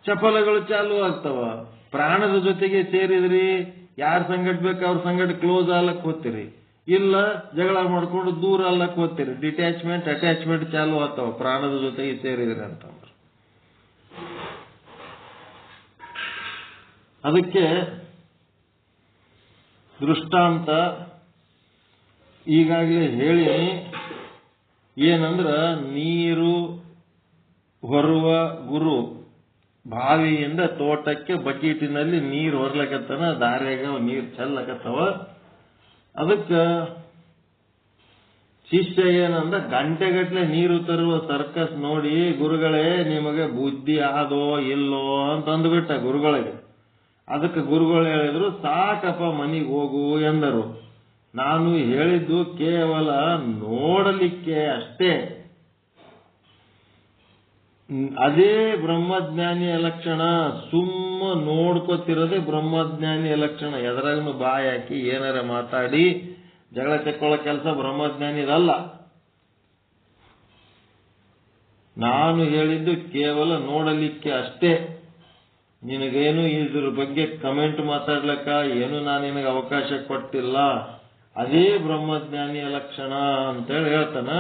ಚಪಲಗಳು ಚಾಲು ಆಗ್ತಾವ. ಪ್ರಾಣದ ಜೊತೆಗೆ ಸೇರಿದ್ರಿ ಯಾರ ಸಂಗಡ ಬೇಕು ಅವ್ರ ಸಂಗಡ ಕ್ಲೋಸ್ ಆಗ್ಲಕ್ ಹೋಗ್ತೀರಿ, ಇಲ್ಲ ಜಗಳ ಮಾಡ್ಕೊಂಡು ದೂರ ಅಲ್ಲಕ್ ಹೋಗ್ತೀರಿ. ಡಿಟ್ಯಾಚ್ಮೆಂಟ್ ಅಟ್ಯಾಚ್ಮೆಂಟ್ ಚಾಲು ಆಗ್ತಾವ ಪ್ರಾಣದ ಜೊತೆಗೆ ಸೇರಿದ್ರಿ ಅಂತಂದ್ರೆ. ಅದಕ್ಕೆ ದೃಷ್ಟಾಂತ ಈಗಾಗಲೇ ಹೇಳೀನಿ. ಏನಂದ್ರ ನೀರು ಹೊರುವ ಗುರು ಬಾವಿಯಿಂದ ತೋಟಕ್ಕೆ ಬಕೀಟಿನಲ್ಲಿ ನೀರು ಹೊರ್ಲಕತ್ತನ, ದಾರ್ಯಾಗ ನೀರು ಚೆಲ್ಲಕತ್ತವ. ಅದಕ್ಕ ಶಿಷ್ಯ ಏನಂದ, ಗಂಟೆಗಟ್ಲೆ ನೀರು ತರುವ ಸರ್ಕಸ್ ನೋಡಿ ಗುರುಗಳೇ ನಿಮಗೆ ಬುದ್ಧಿ ಆದೋ ಇಲ್ಲೋ ಅಂತ ಅಂದ್ಬಿಟ್ಟ ಗುರುಗಳಿಗೆ. ಅದಕ್ಕೆ ಗುರುಗಳು ಹೇಳಿದ್ರು, ಸಾಕಪ್ಪ ಮನಿಗೆ ಹೋಗು ಎಂದರು. ನಾನು ಹೇಳಿದ್ದು ಕೇವಲ ನೋಡಲಿಕ್ಕೆ ಅಷ್ಟೇ. ಅದೇ ಬ್ರಹ್ಮಜ್ಞಾನಿಯ ಲಕ್ಷಣ. ಸುಮ್ಮ ನೋಡ್ಕೋತಿರೋದೇ ಬ್ರಹ್ಮಜ್ಞಾನಿಯ ಲಕ್ಷಣ. ಎದರಾಗನು ಬಾಯಿ ಹಾಕಿ ಏನಾರ ಮಾತಾಡಿ ಜಗಳ ತೆಕ್ಕೊಳ್ಳೋ ಕೆಲಸ ಬ್ರಹ್ಮಜ್ಞಾನಿದಲ್ಲ. ನಾನು ಹೇಳಿದ್ದು ಕೇವಲ ನೋಡಲಿಕ್ಕೆ ಅಷ್ಟೇ. ನಿನಗೇನು ಇದ್ರ ಬಗ್ಗೆ ಕಮೆಂಟ್ ಮಾತಾಡ್ಲಕ್ಕ ಏನು ನಾನು ನಿನಗೆ ಅವಕಾಶ ಕೊಟ್ಟಿಲ್ಲ. ಅದೇ ಬ್ರಹ್ಮಜ್ಞಾನಿಯ ಲಕ್ಷಣ ಅಂತೇಳಿ ಹೇಳ್ತಾನ.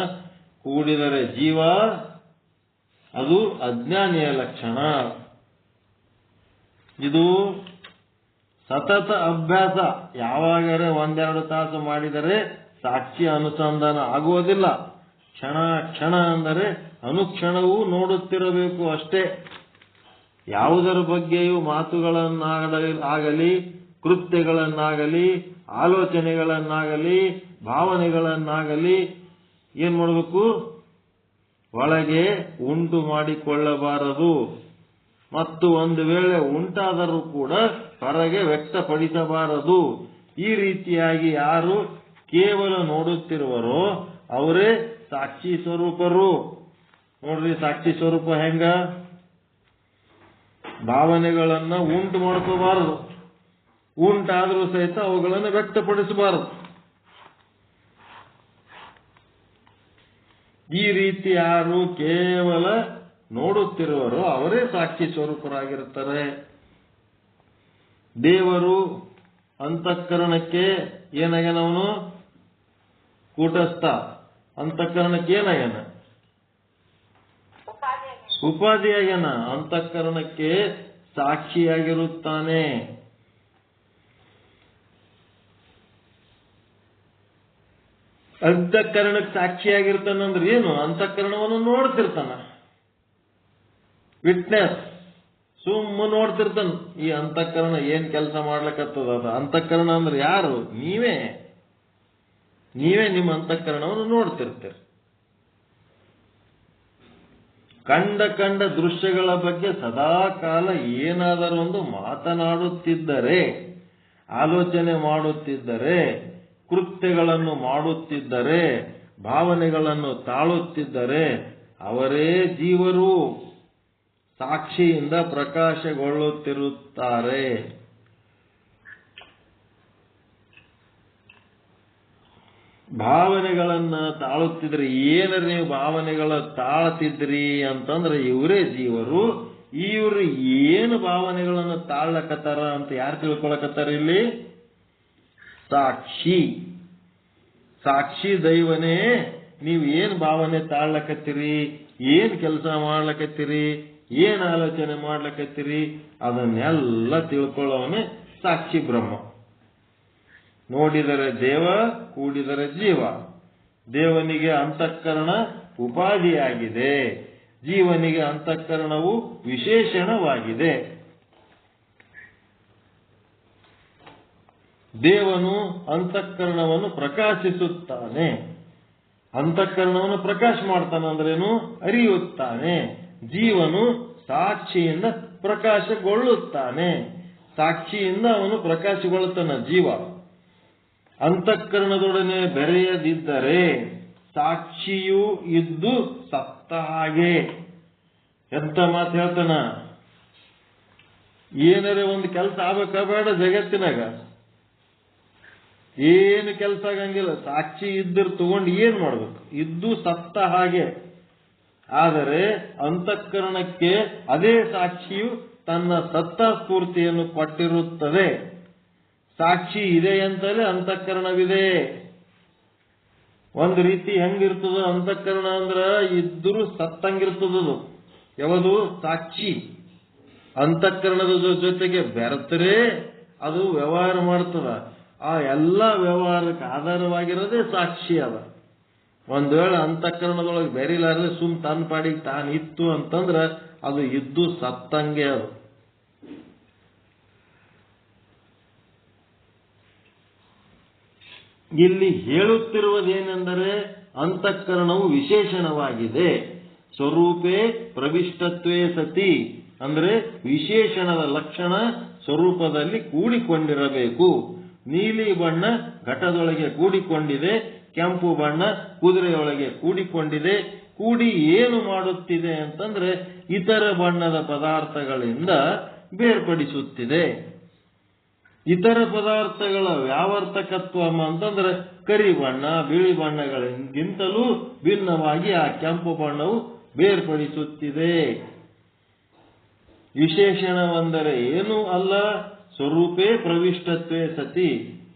ಕೂಡಿದರೆ ಜೀವ, ಅದು ಅಜ್ಞಾನಿಯ ಲಕ್ಷಣ. ಇದು ಸತತ ಅಭ್ಯಾಸ. ಯಾವಾಗರೆ 1-2 ತಾಸು ಮಾಡಿದರೆ ಸಾಕ್ಷಿ ಅನುಸಂಧಾನ ಆಗುವುದಿಲ್ಲ. ಕ್ಷಣ ಕ್ಷಣ ಅಂದರೆ ಅನುಕ್ಷಣವೂ ನೋಡುತ್ತಿರಬೇಕು ಅಷ್ಟೇ. ಯಾವುದರ ಬಗ್ಗೆಯೂ ಮಾತುಗಳನ್ನಾಗಲಿ, ಕೃತ್ಯಗಳನ್ನಾಗಲಿ, ಆಲೋಚನೆಗಳನ್ನಾಗಲಿ, ಭಾವನೆಗಳನ್ನಾಗಲಿ ಏನ್ ಮಾಡಬೇಕು? ಒಳಗೆ ಉಂಟು ಮಾಡಿಕೊಳ್ಳಬಾರದು. ಮತ್ತು ಒಂದು ವೇಳೆ ಉಂಟಾದರೂ ಕೂಡ ಹೊರಗೆ ವ್ಯಕ್ತಪಡಿಸಬಾರದು. ಈ ರೀತಿಯಾಗಿ ಯಾರು ಕೇವಲ ನೋಡುತ್ತಿರುವರೋ ಅವರೇ ಸಾಕ್ಷಿ ಸ್ವರೂಪರು. ನೋಡ್ರಿ ಸಾಕ್ಷಿ ಸ್ವರೂಪ ಹೆಂಗ? ಭಾವನೆಗಳನ್ನ ಉಂಟು ಮಾಡ್ಕೋಬಾರದು, ಉಂಟಾದರೂ ಸಹಿತ ಅವುಗಳನ್ನು ವ್ಯಕ್ತಪಡಿಸಬಾರದು. ಈ ರೀತಿ ಯಾರು ಕೇವಲ ನೋಡುತ್ತಿರುವರೋ ಅವರೇ ಸಾಕ್ಷಿ ಸ್ವರೂಪರಾಗಿರುತ್ತಾರೆ. ದೇವರು ಅಂತಃಕರಣಕ್ಕೆ ಏನಾಗ್ಯಾನವನು? ಕೂಟಸ್ಥ. ಅಂತಃಕರಣಕ್ಕೆ ಏನಾಗ್ಯಾನ? ಉಪಾಧಿಯಾಗ್ಯಾನ. ಅಂತಃಕರಣಕ್ಕೆ ಸಾಕ್ಷಿಯಾಗಿರುತ್ತಾನೆ. ಅಂತಃಕರಣಕ್ಕೆ ಸಾಕ್ಷಿಯಾಗಿರ್ತಾನಂದ್ರೆ ಏನು? ಅಂತಃಕರಣವನ್ನು ನೋಡ್ತಿರ್ತಾನ. ವಿಟ್ನೆಸ್. ಸುಮ್ಮ ನೋಡ್ತಿರ್ತಾನ ಈ ಅಂತಃಕರಣ ಏನ್ ಕೆಲಸ ಮಾಡ್ಲಕತ್ತದ. ಅದು ಅಂತಃಕರಣ ಅಂದ್ರೆ ಯಾರು? ನೀವೇ ನಿಮ್ಮ ಅಂತಃಕರಣವನ್ನು ನೋಡ್ತಿರ್ತೀರಿ. ಕಂಡ ದೃಶ್ಯಗಳ ಬಗ್ಗೆ ಸದಾ ಕಾಲ ಏನಾದರೂ ಒಂದು ಮಾತನಾಡುತ್ತಿದ್ದರೆ, ಆಲೋಚನೆ ಮಾಡುತ್ತಿದ್ದರೆ, ಕೃತ್ಯಗಳನ್ನು ಮಾಡುತ್ತಿದ್ದರೆ, ಭಾವನೆಗಳನ್ನು ತಾಳುತ್ತಿದ್ದರೆ ಅವರೇ ಜೀವರು ಸಾಕ್ಷಿಯಿಂದ ಪ್ರಕಾಶಗೊಳ್ಳುತ್ತಿರುತ್ತಾರೆ. ಭಾವನೆಗಳನ್ನ ತಾಳುತ್ತಿದ್ರಿ, ಏನಾರ ನೀವು ಭಾವನೆಗಳ ತಾಳ್ತಿದ್ರಿ ಅಂತಂದ್ರೆ ಇವರೇ ಜೀವರು. ಇವ್ರು ಏನು ಭಾವನೆಗಳನ್ನು ತಾಳ್ಲಕತ್ತಾರ ಅಂತ ಯಾರು ತಿಳ್ಕೊಳಕತ್ತಾರ ಇಲ್ಲಿ? ಸಾಕ್ಷಿ. ಸಾಕ್ಷಿ ದೈವನೇ ನೀವು ಏನ್ ಭಾವನೆ ತಾಳ್ಲಕತ್ತೀರಿ, ಏನ್ ಕೆಲಸ ಮಾಡ್ಲಕತ್ತೀರಿ, ಏನ್ ಆಲೋಚನೆ ಮಾಡ್ಲಕತ್ತೀರಿ, ಅದನ್ನೆಲ್ಲ ತಿಳ್ಕೊಳ್ಳೋವನೇ ಸಾಕ್ಷಿ ಬ್ರಹ್ಮ. ನೋಡಿದರೆ ದೇವ, ಕೂಡಿದರೆ ಜೀವ. ದೇವನಿಗೆ ಅಂತಃಕರಣ ಉಪಾಧಿಯಾಗಿದೆ, ಜೀವನಿಗೆ ಅಂತಃಕರಣವು ವಿಶೇಷಣವಾಗಿದೆ. ದೇವನು ಅಂತಃಕರಣವನ್ನು ಪ್ರಕಾಶಿಸುತ್ತಾನೆ. ಅಂತಃಕರಣವನ್ನು ಪ್ರಕಾಶ ಮಾಡ್ತಾನೆ ಅಂದ್ರೇನು? ಅರಿಯುತ್ತಾನೆ. ಜೀವನು ಸಾಕ್ಷಿಯಿಂದ ಪ್ರಕಾಶಗೊಳ್ಳುತ್ತಾನೆ. ಸಾಕ್ಷಿಯಿಂದ ಅವನು ಪ್ರಕಾಶಗೊಳ್ಳುತ್ತಾನೆ ಜೀವ. ಅಂತಃಕರಣದೊಡನೆ ಬೆರೆಯದಿದ್ದರೆ ಸಾಕ್ಷಿಯೂ ಇದ್ದು ಸತ್ತ ಹಾಗೆ. ಎಂತ ಮಾತು ಹೇಳ್ತಾನ? ಏನಾರ ಒಂದು ಕೆಲಸ ಆಗ್ಬೇಕಾ ಬೇಡ ಜಗತ್ತಿನಾಗ? ಏನು ಕೆಲಸ ಆಗಂಗಿಲ್ಲ. ಸಾಕ್ಷಿ ಇದ್ದರು ತಗೊಂಡು ಏನ್ ಮಾಡ್ಬೇಕು? ಇದ್ದು ಸತ್ತ ಹಾಗೆ. ಆದರೆ ಅಂತಃಕರಣಕ್ಕೆ ಅದೇ ಸಾಕ್ಷಿಯು ತನ್ನ ಸತ್ತ ಸ್ಫೂರ್ತಿಯನ್ನು ಕೊಟ್ಟಿರುತ್ತದೆ. ಸಾಕ್ಷಿ ಇದೆ ಅಂತಲೇ ಅಂತಃಕರಣವಿದೆ. ಒಂದು ರೀತಿ ಹೆಂಗಿರ್ತದ ಅಂತಃಕರಣ ಅಂದ್ರ ಇದ್ದರೂ ಸತ್ತಂಗಿರ್ತದದು. ಯಾವುದು? ಸಾಕ್ಷಿ. ಅಂತಃಕರಣದ ಜೊತೆಗೆ ಬೆರೆತರೆ ಅದು ವ್ಯವಹಾರ ಮಾಡ್ತದ. ಆ ಎಲ್ಲ ವ್ಯವಹಾರಕ್ಕೆ ಆಧಾರವಾಗಿರೋದೇ ಸಾಕ್ಷಿ ಅದ. ಒಂದ್ ವೇಳೆ ಅಂತಃಕರಣದೊಳಗೆ ಬೆರಿಲಾರದೆ ಸುಮ್ ತನ್ನ ಪಾಡಿಗೆ ತಾನಿತ್ತು ಅಂತಂದ್ರ ಅದು ಇದ್ದು ಸತ್ತಂಗೆ. ಅದು ಇಲ್ಲಿ ಹೇಳುತ್ತಿರುವುದೇನೆಂದರೆ ಅಂತಃಕರಣವು ವಿಶೇಷಣವಾಗಿದೆ. ಸ್ವರೂಪೇ ಪ್ರವಿಷ್ಟತ್ವೇ ಸತಿ ಅಂದ್ರೆ ವಿಶೇಷಣದ ಲಕ್ಷಣ ಸ್ವರೂಪದಲ್ಲಿ ಕೂಡಿಕೊಂಡಿರಬೇಕು. ನೀಲಿ ಬಣ್ಣ ಘಟದೊಳಗೆ ಕೂಡಿಕೊಂಡಿದೆ, ಕೆಂಪು ಬಣ್ಣ ಕುದುರೆಯೊಳಗೆ ಕೂಡಿಕೊಂಡಿದೆ. ಕೂಡಿ ಏನು ಮಾಡುತ್ತಿದೆ ಅಂತಂದ್ರೆ ಇತರ ಬಣ್ಣದ ಪದಾರ್ಥಗಳಿಂದ ಬೇರ್ಪಡಿಸುತ್ತಿದೆ. ಇತರ ಪದಾರ್ಥಗಳ ವ್ಯಾವರ್ತಕತ್ವ ಅಂತಂದ್ರೆ ಕರಿ ಬಣ್ಣ ಬಿಳಿ ಬಣ್ಣಗಳಿಗಿಂತಲೂ ಭಿನ್ನವಾಗಿ ಆ ಕೆಂಪು ಬಣ್ಣವು ಬೇರ್ಪಡಿಸುತ್ತಿದೆ. ವಿಶೇಷಣವೆಂದರೆ ಏನೂ ಅಲ್ಲ, ಸ್ವರೂಪೇ ಪ್ರವಿಷ್ಟತ್ವೇ ಸತಿ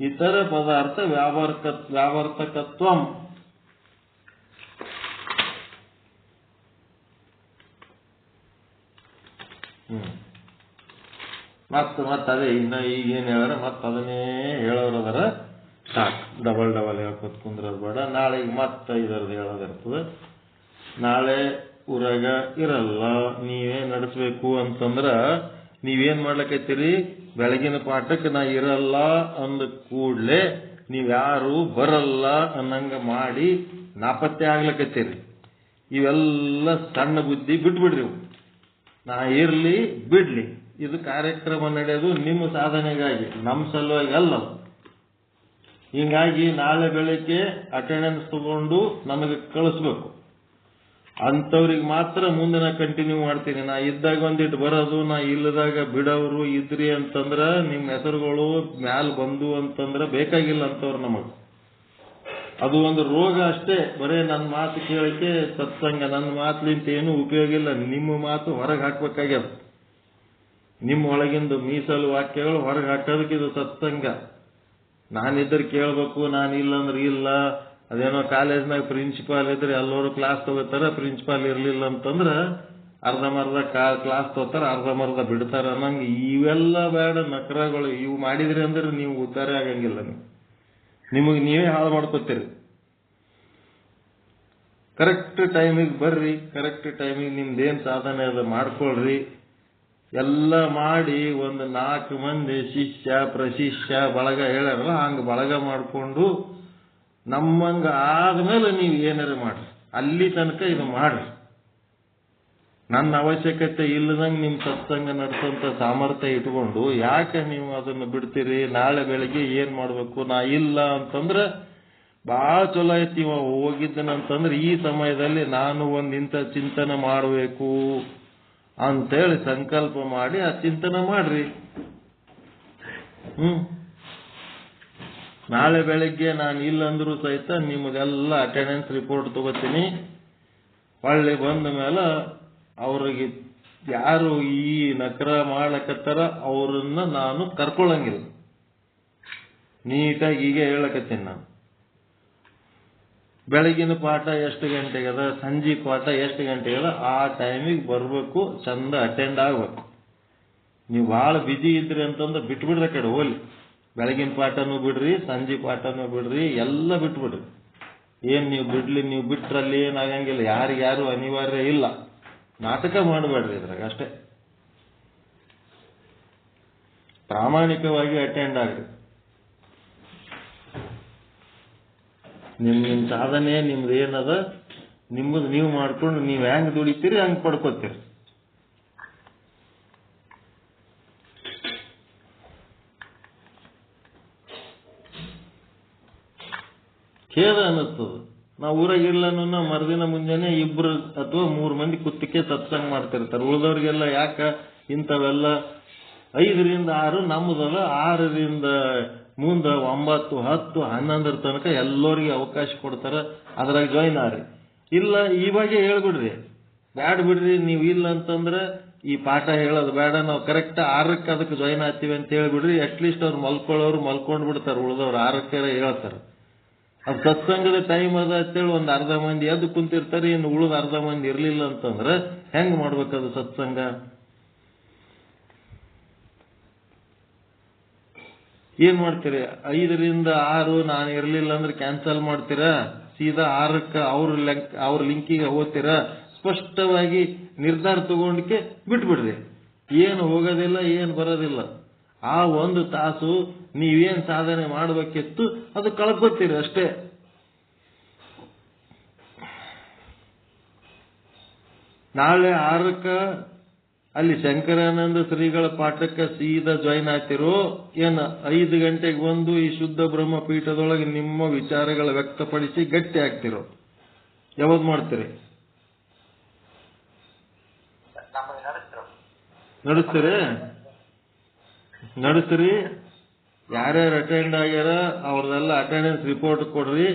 ಇತರ ಪದಾರ್ಥ ವ್ಯಾವರ್ತಕತ್ವಂ. ಮತ್ತ ಅದೇ ಇನ್ನ ಈಗೇನ್ ಹೇಳಾರ ಅದನ್ನೇ ಹೇಳೋರದಾರ. ಸಾಕು, ಡಬಲ್ ಹೇಳ್ಕೊತ್ ಕುಂದ್ರದ ಬೇಡ. ನಾಳೆಗೆ ಇದರದ್ದು ಹೇಳೋದಿರ್ತದೆ. ನಾಳೆ ಊರಾಗ ಇರಲ್ಲ, ನೀವೇ ನಡೆಸ್ಬೇಕು ಅಂತಂದ್ರ ನೀವೇನ್ ಮಾಡ್ಲಕತ್ತೀರಿ? ಬೆಳಗಿನ ಪಾಠಕ್ಕೆ ನಾ ಇರಲ್ಲ ಅಂದ ಕೂಡ್ಲೆ ನೀವ್ಯಾರು ಬರಲ್ಲ ಅನ್ನಂಗ ಮಾಡಿ ನಾಪತ್ತೆ ಆಗ್ಲಕತ್ತೀರಿ. ಇವೆಲ್ಲ ಸಣ್ಣ ಬುದ್ಧಿ ಬಿಟ್ಬಿಡ್ರಿ. ನಾ ಇರ್ಲಿ ಬಿಡ್ಲಿ, ಇದು ಕಾರ್ಯಕ್ರಮ ನಡೆಯೋದು ನಿಮ್ಮ ಸಾಧನೆಗಾಗಿ, ನಮ್ಮ ಸಲುವಾಗಿ ಅಲ್ಲ. ಹಿಂಗಾಗಿ ನಾಳೆ ಬೆಳಿಗ್ಗೆ ಅಟೆಂಡೆನ್ಸ್ ತಗೊಂಡು ನಮಗೆ ಕಳಿಸ್ಬೇಕು. ಅಂಥವ್ರಿಗೆ ಮಾತ್ರ ಮುಂದೆ ನಾ ಕಂಟಿನ್ಯೂ ಮಾಡ್ತೀನಿ. ನಾ ಇದ್ದಾಗ ಒಂದಿಟ್ಟು ಬರೋದು, ನಾ ಇಲ್ಲದಾಗ ಬಿಡೋರು ಇದ್ರಿ ಅಂತಂದ್ರ ನಿಮ್ಮ ಹೆಸರುಗಳು ಮ್ಯಾಲ ಬಂದು ಅಂತಂದ್ರ ಬೇಕಾಗಿಲ್ಲ ಅಂತವ್ರು ನಮಗ್. ಅದು ಒಂದು ರೋಗ ಅಷ್ಟೇ. ಬರೇ ನನ್ನ ಮಾತು ಕೇಳಕ್ಕೆ ಸತ್ಸಂಗ, ನನ್ನ ಮಾತಲಿಂತ ಏನೂ ಉಪಯೋಗ ಇಲ್ಲ. ನಿಮ್ಮ ಮಾತು ಹೊರಗೆ ಹಾಕ್ಬೇಕಾಗ್ಯದ. ನಿಮ್ಮ ಒಳಗಿಂದ ಮೀಸಲು ವಾಕ್ಯಗಳು ಹೊರಗೆ ಹಾಕೋದಕ್ಕೆ ಇದು ಸತ್ಸಂಗ. ನಾನಿದ್ರೆ ಕೇಳ್ಬೇಕು, ನಾನಿಲ್ಲ ಅಂದ್ರೆ ಇಲ್ಲ. ಅದೇನೋ ಕಾಲೇಜ್ನಾಗ ಪ್ರಿನ್ಸಿಪಾಲ್ ಇದ್ರೆ ಎಲ್ಲರೂ ಕ್ಲಾಸ್ ತಗೋತಾರ, ಪ್ರಿನ್ಸಿಪಾಲ್ ಇರ್ಲಿಲ್ಲ ಅಂತಂದ್ರ ಅರ್ಧಮರ್ಧ ಕ್ಲಾಸ್ ತಗೋತಾರ, ಅರ್ಧಮರ್ಧ ಬಿಡ್ತಾರ ಅನ್ನಂಗೆ ಇವೆಲ್ಲ ಬೇಡ ನಕರಗಳು. ಇವು ಮಾಡಿದ್ರಿ ಅಂದ್ರೆ ನೀವು ಉದ್ಧಾರ ಆಗಂಗಿಲ್ಲ. ನಿಮಗೆ ನೀವೇ ಹಾಳು ಮಾಡ್ಕೋತೀರಿ. ಕರೆಕ್ಟ್ ಟೈಮಿಗೆ ಬರ್ರಿ, ಕರೆಕ್ಟ್ ಟೈಮಿಗೆ ನಿಮ್ದೇನ್ ಸಾಧನೆ ಅದ ಮಾಡ್ಕೊಳ್ರಿ. ಎಲ್ಲ ಮಾಡಿ ಒಂದು 4 ಮಂದಿ ಶಿಷ್ಯ ಪ್ರಶಿಷ್ಯ ಬಳಗ ಹೇಳ್ಯಾರಲ್ಲ, ಹಂಗ ಬಳಗ ಮಾಡ್ಕೊಂಡು ನಮ್ಮಂಗ ಆದ್ಮೇಲೆ ನೀವು ಏನಾರ ಮಾಡ್ರಿ. ಅಲ್ಲಿ ತನಕ ಇದು ಮಾಡ್ರಿ. ನನ್ನ ಅವಶ್ಯಕತೆ ಇಲ್ಲದಂಗೆ ನಿಮ್ ಸತ್ಸಂಗ ನಡೆಸೋಂತ ಸಾಮರ್ಥ್ಯ ಇಟ್ಕೊಂಡು ಯಾಕೆ ನೀವು ಅದನ್ನು ಬಿಡ್ತೀರಿ? ನಾಳೆ ಬೆಳಿಗ್ಗೆ ಏನ್ ಮಾಡ್ಬೇಕು? ನಾ ಇಲ್ಲ ಅಂತಂದ್ರೆ ಬಹಳ ಚಲೋ ಐತಿ. ಇವ ಹೋಗಿದ್ದನಂತಂದ್ರೆ ಈ ಸಮಯದಲ್ಲಿ ನಾನು ಇಂಥ ಚಿಂತನೆ ಮಾಡಬೇಕು ಅಂತೇಳಿ ಸಂಕಲ್ಪ ಮಾಡಿ ಆ ಚಿಂತನೆ ಮಾಡ್ರಿ. ನಾಳೆ ಬೆಳಗ್ಗೆ ನಾನು ಇಲ್ಲಂದ್ರೂ ಸಹಿತ ನಿಮಗೆಲ್ಲ ಅಟೆಂಡೆನ್ಸ್ ರಿಪೋರ್ಟ್ ತಗೋತೀನಿ. ಹೊಳ್ಳಿ ಬಂದ ಮೇಲೆ ಅವ್ರಿಗೆ ಯಾರು ಈ ನಕರ ಮಾಡ್ಲಕತ್ತಾರ ಅವ್ರನ್ನ ನಾನು ಕರ್ಕೊಳ್ಳಂಗಿಲ್ಲ. ನೀಟಾಗಿ ಈಗ ಹೇಳಕತ್ತೀನಿ ನಾನು. ಬೆಳಗಿನ ಪಾಠ ಎಷ್ಟು ಗಂಟೆಗೆ ಅದ, ಸಂಜೆ ಪಾಠ ಎಷ್ಟು ಗಂಟೆಗೆ ಅದ, ಆ ಟೈಮಿಗೆ ಬರಬೇಕು, ಚಂದ ಅಟೆಂಡ್ ಆಗ್ಬೇಕು. ನೀವು ಭಾಳ ಬಿಜಿ ಇದ್ರಿ ಅಂತಂದ್ರೆ ಬಿಟ್ಬಿಡ್ರಿ, ಕಡೆ ಹೋಗ್ಲಿ. ಬೆಳಗಿನ ಪಾಠನೂ ಬಿಡ್ರಿ, ಸಂಜೆ ಪಾಠನೂ ಬಿಡ್ರಿ, ಎಲ್ಲ ಬಿಟ್ಬಿಡ್ರಿ. ಏನ್ ನೀವು ಬಿಟ್ರಲ್ಲಿ ಏನಾಗಂಗಿಲ್ಲ. ಯಾರಿಗ್ಯಾರು ಅನಿವಾರ್ಯ ಇಲ್ಲ. ನಾಟಕ ಮಾಡಬೇಡ್ರಿ ಇದ್ರಾಗ ಅಷ್ಟೇ. ಪ್ರಾಮಾಣಿಕವಾಗಿ ಅಟೆಂಡ್ ಆಗ್ರಿ. ನಿಮ್ ಸಾಧನೆ ನಿಮ್ದು ಏನದ ನಿಮ್ಮದು ನೀವು ಮಾಡ್ಕೊಂಡು ನೀವು ಹೆಂಗ್ ದುಡಿತೀರಿ ಹಂಗ್ ಪಡ್ಕೋತೀರಿ. ಖೇದ ಅನ್ನಿಸ್ತದ. ನಾವು ಊರಾಗಿರ್ಲನ್ನು ಮರುದಿನ ಮುಂಜಾನೆ 2 ಅಥವಾ 3 ಮಂದಿ ಕುತ್ತಿಗೆ ಸತ್ಸಂಗ ಮಾಡ್ತಿರ್ತಾರೆ. ಉಳಿದವ್ರಿಗೆಲ್ಲ ಯಾಕ ಇಂಥವೆಲ್ಲ 5 ರಿಂದ 6 ನಮ್ಮದದ, 6 ರಿಂದ ಮುಂದೆ 9, 10, 11 ತನಕ ಎಲ್ಲರಿಗೆ ಅವಕಾಶ ಕೊಡ್ತಾರ. ಅದ್ರಾಗ ಜಾಯಿನ್ ಆಗ್ರಿ. ಇಲ್ಲ ಇವಾಗ ಹೇಳ್ಬಿಡ್ರಿ, ಬ್ಯಾಡ್ ಬಿಡ್ರಿ, ನೀವು ಇಲ್ಲ ಅಂತಂದ್ರೆ ಈ ಪಾಠ ಹೇಳೋದು ಬೇಡ, ನಾವು ಕರೆಕ್ಟ್ 6ಕ್ಕೆ ಅದಕ್ಕೆ ಜಾಯಿನ್ ಆಗ್ತೀವಿ ಅಂತ ಹೇಳ್ಬಿಡ್ರಿ. ಅಟ್ಲೀಸ್ಟ್ ಅವ್ರು ಮಲ್ಕೊಳ್ಳೋರು ಮಲ್ಕೊಂಡ್ ಬಿಡ್ತಾರೆ, ಉಳಿದವ್ರು 6ಕ್ಕೆ ಹೇಳ್ತಾರೆ. ಅದು ಸತ್ಸಂಗದ ಟೈಮ್ ಅದ ಅಂತೇಳಿ ಒಂದು ಅರ್ಧ ಮಂದಿ ಎದ್ದು ಕುಂತಿರ್ತಾರೆ, ಇನ್ನು ಉಳಿದ ಅರ್ಧ ಮಂದಿ ಇರ್ಲಿಲ್ಲ ಅಂತಂದ್ರೆ ಹೆಂಗ್ ಮಾಡ್ಬೇಕದು ಸತ್ಸಂಗ? ಏನ್ ಮಾಡ್ತೀರಿ? 5 ರಿಂದ 6 ನಾನು ಇರ್ಲಿಲ್ಲ ಅಂದ್ರೆ ಕ್ಯಾನ್ಸಲ್ ಮಾಡ್ತೀರಾ? ಸೀದಾ 6ಕ್ಕೆ ಅವ್ರ ಲಿಂಕಿಗೆ ಹೋಗ್ತೀರಾ? ಸ್ಪಷ್ಟವಾಗಿ ನಿರ್ಧಾರ ತಗೊಂಡಿಕೆ ಬಿಟ್ಬಿಡ್ರಿ. ಏನು ಹೋಗೋದಿಲ್ಲ, ಏನು ಬರೋದಿಲ್ಲ. ಆ 1 ತಾಸು ನೀವೇನ್ ಸಾಧನೆ ಮಾಡ್ಬೇಕಿತ್ತು ಅದು ಕಳ್ಕೊತೀರಿ ಅಷ್ಟೇ. ನಾಳೆ 6ಕ್ಕೆ ಅಲ್ಲಿ ಶಂಕರಾನಂದ ಶ್ರೀಗಳ ಪಾಠಕ್ಕೆ ಸೀದಾ ಜಾಯಿನ್ ಆಗ್ತಿರೋ ಏನ 5 ಗಂಟೆಗೆ ಬಂದು ಈ ಶುದ್ಧ ಬ್ರಹ್ಮ ಪೀಠದೊಳಗೆ ನಿಮ್ಮ ವಿಚಾರಗಳ ವ್ಯಕ್ತಪಡಿಸಿ ಗಟ್ಟಿ ಆಗ್ತಿರೋ? ಯಾವ್ದು ಮಾಡ್ತೀರಿ? ನಡೆಸ್ತೀರಿ. ಯಾರ್ಯಾರು ಅಟೆಂಡ್ ಆಗ್ಯಾರ ಅವ್ರದೆಲ್ಲ ಅಟೆಂಡೆನ್ಸ್ ರಿಪೋರ್ಟ್ ಕೊಡ್ರಿ.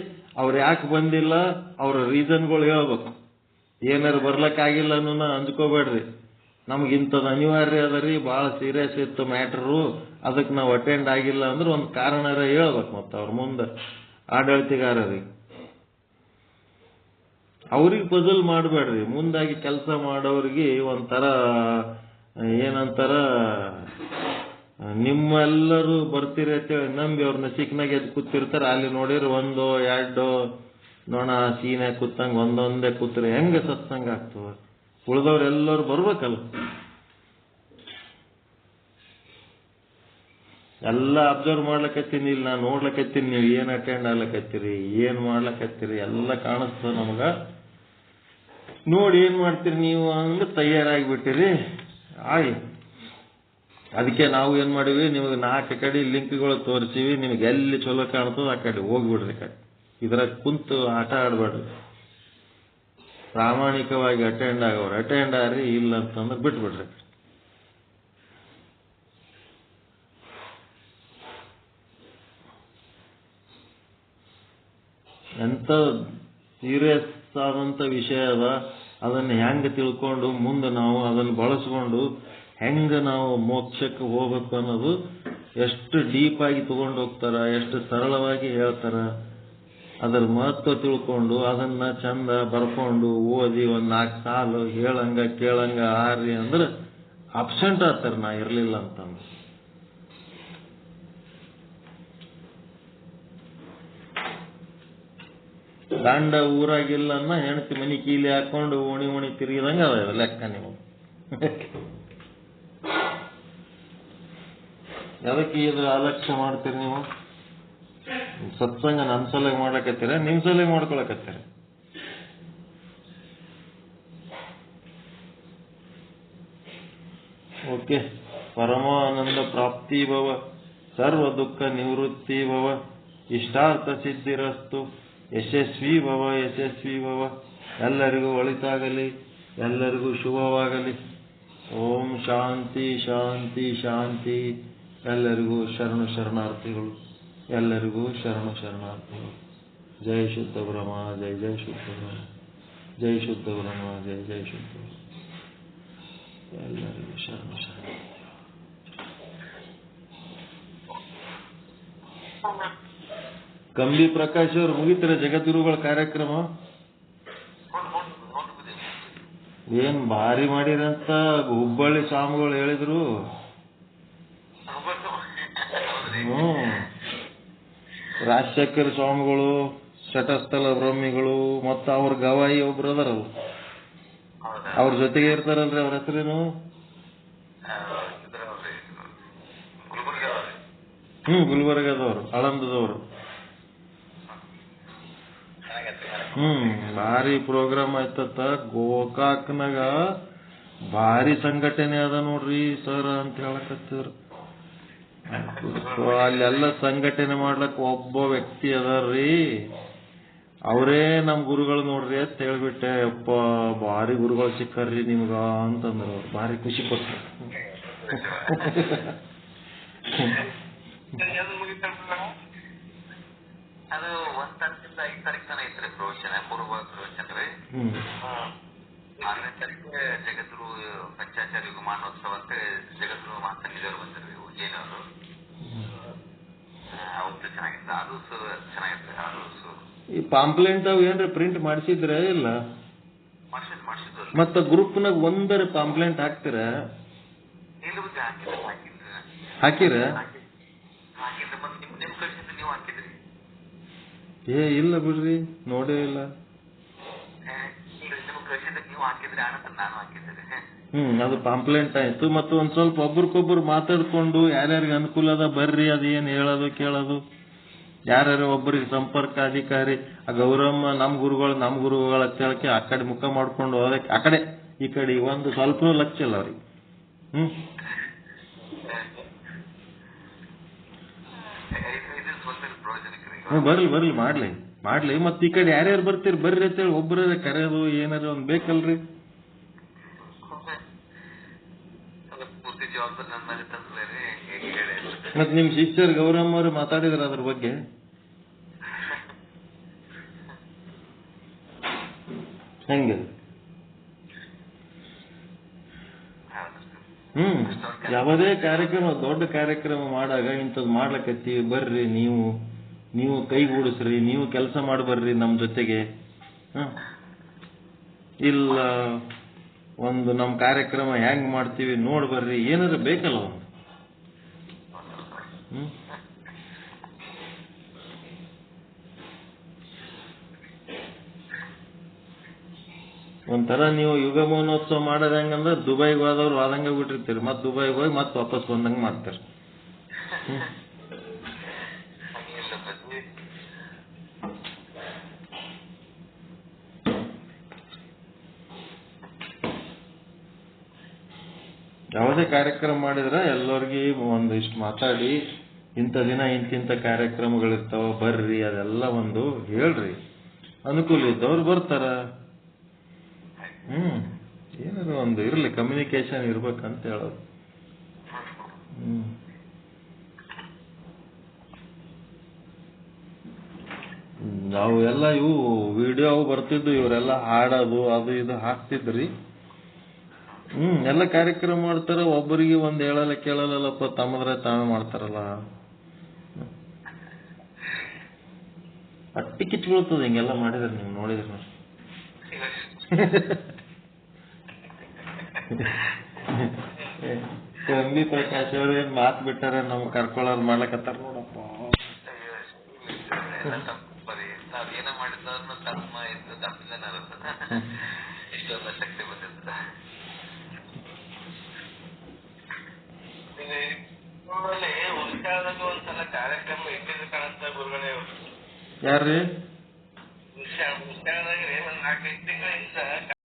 ಅವ್ರು ಯಾಕೆ ಬಂದಿಲ್ಲ ಅವ್ರ ರೀಸನ್ಗಳು ಹೇಳ್ಬೇಕು. ಏನಾರು ಬರ್ಲಕ್ಕಾಗಿಲ್ಲ ಅನ್ನೋನ ಅಂದ್ಕೋಬೇಡ್ರಿ. ನಮ್ಗಿಂತದ್ ಅನಿವಾರ್ಯ ಅದ ರೀ, ಬಹಳ ಸೀರಿಯಸ್ ಇತ್ತು ಮ್ಯಾಟ್ರು, ಅದಕ್ಕೆ ನಾವು ಅಟೆಂಡ್ ಆಗಿಲ್ಲ ಅಂದ್ರೆ ಒಂದು ಕಾರಣರ ಹೇಳ್ಬೇಕು. ಮತ್ತೆ ಅವ್ರ ಮುಂದೆ ಆಡಳಿತಗಾರರಿಗೆ ಅವ್ರಿಗೆ ಬದಲ್ ಮಾಡಬೇಡ್ರಿ. ಮುಂದಾಗಿ ಕೆಲಸ ಮಾಡೋರಿಗೆ ಒಂಥರ ಏನಂತಾರ, ನಿಮ್ಮೆಲ್ಲರೂ ಬರ್ತೀರಿ ಅಂತೇಳಿ ನಂಬಿ ಅವ್ರನ್ನ ಸಿಕ್ನಾಗ ಎದ್ದು ಕೂತಿರ್ತಾರೆ. ಅಲ್ಲಿ ನೋಡಿದ್ರೆ 1, 2 ನೋಣ ಸೀನ್ಯಾಗ ಕೂತಂಗ ಒಂದೊಂದೇ ಕೂತ್ರೆ ಹೆಂಗ ಸತ್ಸಂಗ ಆಗ್ತದ? ಉಳಿದವ್ರೆಲ್ಲರೂ ಬರ್ಬೇಕಲ್ಲ. ಎಲ್ಲ ಅಬ್ಸರ್ವ್ ಮಾಡ್ಲಕತ್ತೀನಿ, ಇಲ್ಲಿ ನಾನು ನೋಡ್ಲಕತ್ತೀನಿ, ನೀವು ಏನ್ ಅಟೆಂಡ್ ಆಗ್ಲಕತ್ತೀರಿ, ಏನ್ ಮಾಡ್ಲಕತ್ತೀರಿ ಎಲ್ಲ ಕಾಣಿಸ್ತದ ನಮಗ. ನೋಡಿ ಏನ್ ಮಾಡ್ತೀರಿ ನೀವು ಹಂಗ ತಯಾರಾಗಿಬಿಟ್ಟಿರಿ. ಅದಕ್ಕೆ ನಾವು ಏನ್ ಮಾಡಿವಿ, ನಿಮಗೆ 4 ಕಡೆ ಲಿಂಕ್ಗಳು ತೋರಿಸಿವಿ. ನಿಮ್ಗೆ ಎಲ್ಲಿ ಚಲೋ ಕಾಣ್ತದ ಆ ಕಡೆ ಹೋಗ್ಬಿಡ್ರಿ. ಇದ್ರಾಗ ಕುಂತು ಆಟ ಆಡ್ಬೇಡ್ರಿ. ಪ್ರಾಮಾಣಿಕವಾಗಿ ಅಟೆಂಡ್ ಆಗೋರು ಅಟೆಂಡ್ ಆಗ್ರಿ, ಇಲ್ಲ ಅಂತಂದ್ರೆ ಬಿಟ್ಬಿಡ್ರಿ. ಎಂತ ಸೀರಿಯಸ್ ಆದಂತ ವಿಷಯ ಅದ. ಅದನ್ನ ಹೆಂಗ ತಿಳ್ಕೊಂಡು ಮುಂದೆ ನಾವು ಅದನ್ನು ಬಳಸ್ಕೊಂಡು ಹೆಂಗ ನಾವು ಮೋಕ್ಷಕ್ಕೆ ಹೋಗ್ಬೇಕು ಅನ್ನೋದು ಎಷ್ಟು ಡೀಪ್ ಆಗಿ ತಗೊಂಡು ಹೋಗ್ತಾರ, ಎಷ್ಟು ಸರಳವಾಗಿ ಹೇಳ್ತಾರ. ಅದರ ಮಹತ್ವ ತಿಳ್ಕೊಂಡು ಅದನ್ನ ಚಂದ ಬರ್ಕೊಂಡು ಓದಿ 4 ಸಾಲು ಹೇಳಂಗ ಕೇಳಂಗ ಆರ್ರಿ ಅಂದ್ರೆ ಅಬ್ಸೆಂಟ್ ಆಗ್ತಾರ. ನಾ ಇರ್ಲಿಲ್ಲ ಅಂತಂದ್ರೆ ಗಂಡ ಊರಾಗಿಲ್ಲ ಅನ್ನ ಹೆಣ್ತಿ ಮನಿ ಕೀಲಿ ಹಾಕೊಂಡು ಓಣಿ ತಿರುಗಿದಂಗ ಅದ ಲೆಕ್ಕ. ನೀವು ಅದಕ್ಕೆ ಇದು ಅಲಕ್ಷ್ಯ ಮಾಡ್ತೀರಿ. ನೀವು ಸತ್ಸಂಗ ನನ್ನ ಸಲಗ ಮಾಡ್ಲಕತ್ತೀರ, ನಿಮ್ ಸಲಗ ಮಾಡ್ಕೊಳಕತ್ತೀರ. ಓಕೆ. ಪರಮಾನಂದ ಪ್ರಾಪ್ತಿ ಭವ, ಸರ್ವ ದುಃಖ ನಿವೃತ್ತಿ ಭವ, ಇಷ್ಟಾರ್ಥ ಸಿದ್ಧಿರಸ್ತು, ಯಶಸ್ವಿ ಭವ. ಎಲ್ಲರಿಗೂ ಒಳಿತಾಗಲಿ, ಎಲ್ಲರಿಗೂ ಶುಭವಾಗಲಿ. ಓಂ ಶಾಂತಿ ಶಾಂತಿ ಶಾಂತಿ. ಎಲ್ಲರಿಗೂ ಶರಣಾರ್ಥಿಗಳು. ಎಲ್ಲರಿಗೂ ಶರಣು ಶರಣಾರ್ಥಿ. ಜೈ ಶುದ್ಧ ಬ್ರಹ್ಮ, ಜೈ ಜೈ ಶುದ್ಧ ಬ್ರಹ್ಮ, ಜೈ ಶುದ್ಧ ಬ್ರಹ್ಮ, ಜೈ ಜೈ ಶುದ್ಧ ಬ್ರಹ್ಮ. ಎಲ್ಲರಿಗೂ ಶರಣು ಶರಣಾರ್ಥಿ. ಕಂಬಿ ಪ್ರಕಾಶ್ ಅವರು ಮುಗಿತಾರೆ ಜಗದ್ಗುರುಗಳ ಕಾರ್ಯಕ್ರಮ. ಏನ್ ಭಾರಿ ಮಾಡಿರಂತ ಹುಬ್ಬಳ್ಳಿ ಸ್ವಾಮಿಗಳು ಹೇಳಿದ್ರು. ರಾಜಶೇಖರ ಸ್ವಾಮಿಗಳು, ಶಟಸ್ಥಲ ಬ್ರಹ್ಮಿಗಳು, ಮತ್ತ ಅವ್ರ ಗವಾಯಿ ಒಬ್ರು ಅದಾರಲ್ಲ, ಅವ್ರ ಜೊತೆಗೆ ಇರ್ತಾರಲ್ರಿ, ಅವ್ರ ಹೆಸರೇನು? ಗುಲ್ಬರ್ಗದವ್ರು, ಆಳಂದದವ್ರು. ಭಾರಿ ಪ್ರೋಗ್ರಾಮ್ ಆಯ್ತತ್ತ. ಗೋಕಾಕ್ನಾಗ ಭಾರಿ ಸಂಘಟನೆ ಅದ ನೋಡ್ರಿ ಸರ್ ಅಂತ ಹೇಳಕತ್ತಿದ್ರು. ಅಲ್ಲೆಲ್ಲ ಸಂಘಟನೆ ಮಾಡ್ಲಕ್ ಒಬ್ಬ ವ್ಯಕ್ತಿ ಅದಾರ್ರಿ, ಅವರೇ ನಮ್ ಗುರುಗಳು ನೋಡ್ರಿ ಅಂತ ಹೇಳ್ಬಿಟ್ಟೆ. ಅಪ್ಪ ಭಾರಿ ಗುರುಗಳು ಸಿಕ್ಕಾರ್ರಿ ನಿಮ್ಗ ಅಂತಂದ್ರು. ಅವ್ರು ಭಾರಿ ಖುಷಿ ಪಟ್ರು. ಅದು 1 ತಾರೀಕಿಂದ 5 ತಾರೀಕು ತನಕ ಐತ್ರಿ ಪ್ರವಚನ, ಪೂರ್ವ ಪ್ರವಚನ ರೀ. 6ನೇ ತಾರೀಕಿಗೆ ಜಗದ್ಗುರು ಪಂಚಾಚಾರ್ಯ ಯುಗಮಾನೋತ್ಸವ ಅಂತ ಜಗದ್ಗುರು ಮಹಾಸನ್ನಿಧಿಯವರು ಬಂದಿರ್ರಿ, ಉಜ್ಜಯಿನವರು. ಅವ್ರದ್ದು ಚೆನ್ನಾಗಿತ್ತು, ಅದು ಚೆನ್ನಾಗಿತ್ತು. ಅದು ಈ ಪಾಂಪ್ಲೆಂಟ್ ಅವು ಏನ್ರಿ ಪ್ರಿಂಟ್ ಮಾಡಿಸಿದ್ರೆ ಇಲ್ಲ? ಮಾಡಿಸಿದ್ರು. ಮತ್ತ ಗ್ರೂಪ್ನಾಗ ಒಂದರ ಪಾಂಪ್ಲೆಂಟ್ ಹಾಕ್ತಿರ? ಹಾಕಿರ? ನಿಮ್ ಕಳ್ಸಿದ್ರೆ ನೀವು ಹಾಕಿದ್ರಿ? ಏ ಇಲ್ಲ ಬಿಡ್ರಿ, ನೋಡೇ ಇಲ್ಲ. ನಿಮ್ ಕಳ್ಸಿದ್ರೆ ನೀವು ಹಾಕಿದ್ರಿ, ಆನಂತರ ನಾನು ಹಾಕಿದ್ದೆ. ಅದು ಪಾಂಪ್ಲೆಂಟ್ ಆಯ್ತು. ಮತ್ತು ಒಂದ್ ಸ್ವಲ್ಪ ಒಬ್ರಿಗೊಬ್ರು ಮಾತಾಡ್ಕೊಂಡು ಯಾರ್ಯಾರಿಗೆ ಅನುಕೂಲ ಅದ ಬರ್ರಿ, ಅದೇನ್ ಹೇಳೋದು ಕೇಳೋದು, ಯಾರ್ಯಾರು ಒಬ್ಬರಿಗೆ ಸಂಪರ್ಕ ಅಧಿಕಾರಿ, ಆ ಗೌರಮ್ಮ ನಮ್ ಗುರುಗಳು ಅಂತ ಹೇಳಕ್ಕೆ ಆ ಕಡೆ ಮುಖ ಮಾಡ್ಕೊಂಡು ಹೋದಕ್ಕೆ ಆ ಕಡೆ ಈ ಕಡೆ ಒಂದು ಸ್ವಲ್ಪ ಲಕ್ಷ್ಯ ಇಲ್ಲ ಅವ್ರಿಗೆ. ಬರ್ಲಿ ಮಾಡ್ಲಿ. ಮತ್ ಈ ಕಡೆ ಯಾರ್ಯಾರು ಬರ್ತೀರಿ ಬರ್ರಿ ಅಂತೇಳಿ ಒಬ್ಬರ ಕರೆಯೋದು ಏನಾರ ಒಂದ್ ಬೇಕಲ್ರಿ. ಮತ್ ನಿಮ್ ಶಿಷ್ಯರ್ ಗೌರಮ್ಮ ಅವರು ಮಾತಾಡಿದ್ರ ಅದ್ರ ಬಗ್ಗೆ? ಹೆಂಗೆ? ಯಾವುದೇ ಕಾರ್ಯಕ್ರಮ, ದೊಡ್ಡ ಕಾರ್ಯಕ್ರಮ ಮಾಡಾಗ ಇಂಥದ್ದು ಮಾಡ್ಲಕತ್ತೀವಿ ಬರ್ರಿ, ನೀವು ಕೈಗೂಡಿಸ್ರಿ, ನೀವು ಕೆಲಸ ಮಾಡಿ ಬರ್ರಿ ನಮ್ ಜೊತೆಗೆ. ಇಲ್ಲ ಒಂದು ನಮ್ ಕಾರ್ಯಕ್ರಮ ಹೆಂಗ್ ಮಾಡ್ತೀವಿ ನೋಡ್ ಬರ್ರಿ, ಏನಾರ ಬೇಕಲ್ಲ ಒಂದು. ಒಂಥರ ನೀವು ಯುಗ ಮಹೋತ್ಸವ ಮಾಡೋದ್ ಹೆಂಗಂದ್ರೆ ದುಬೈಗೆ ಹೋದವ್ರು ಆದಂಗ ಬಿಟ್ಟಿರ್ತೀರಿ, ಮತ್ ದುಬೈಗೆ ಹೋಗಿ ಮತ್ ವಾಪಸ್ ಬಂದಂಗ ಮಾಡ್ತಾರೆ. ಯಾವುದೇ ಕಾರ್ಯಕ್ರಮ ಮಾಡಿದ್ರೆ ಎಲ್ಲರಿಗೂ ಒಂದಿಷ್ಟು ಮಾತಾಡಿ, ಇಂಥ ದಿನ ಇಂತಿಂತ ಕಾರ್ಯಕ್ರಮಗಳಿರ್ತಾವ ಬರ್ರಿ, ಅದೆಲ್ಲ ಒಂದು ಹೇಳ್ರಿ. ಅನುಕೂಲ ಇದ್ದವ್ರು ಬರ್ತಾರ. ಏನಾದ್ರು ಒಂದು ಇರ್ಲಿ, ಕಮ್ಯುನಿಕೇಶನ್ ಇರ್ಬೇಕಂತ ಹೇಳೋದು. ನಾವು ಎಲ್ಲ ಇವು ವಿಡಿಯೋ ಅವು ಬರ್ತಿದ್ವು, ಇವರೆಲ್ಲ ಹಾಡೋದು ಅದು ಇದು ಹಾಕ್ತಿದ್ರಿ. ಎಲ್ಲ ಕಾರ್ಯಕ್ರಮ ಮಾಡ್ತಾರ. ಒಬ್ಬರಿಗೆ ಒಂದ್ ಹೇಳಲ್ಲ ಕೇಳಲ್ಲಪ್ಪ, ತಮ್ಮದ್ರೆ ತಾವೇ ಮಾಡ್ತಾರಲ್ಲ. ಅಟ್ಟಿ ಕಿಚ್ಚು ಬೀಳ್ತದ ಹಿಂಗೆಲ್ಲ ಮಾಡಿದ್ರೆ, ನೀವು ನೋಡಿದ್ರೆ. ಕಂಬಿ ಪ್ರಕಾಶ್ ಅವ್ರ ಏನ್ ಮಾತ್ ಬಿಟ್ಟಾರ, ನಮ್ ಕರ್ಕೊಳ್ಳೋದು ಮಾಡ್ಲಕತ್ತಾರ ನೋಡಪ್ಪ. ನಾವೇನ ಮಾಡಿದ್ರು ಕರ್ಮ ಇದ್ದು ತಪ್ಪಿಲ್ಲ, ಇಷ್ಟೊಂದ ಶಕ್ತಿ ಬಂದಿರ್ತದ. ಉಲ್ಟಾದಾಗ ಒಂದ್ಸಲ ಕಾರ್ಯಕ್ರಮ ಇಟ್ಟಿದ್ದು ಕಾಣುತ್ತ ಗುರುಗಳೇ. ಯಾರ್ರಿ? ಉಲ್ಟಾದಾಗ ಒಂದ್ 4-5 ತಿಂಗಳಿಂದ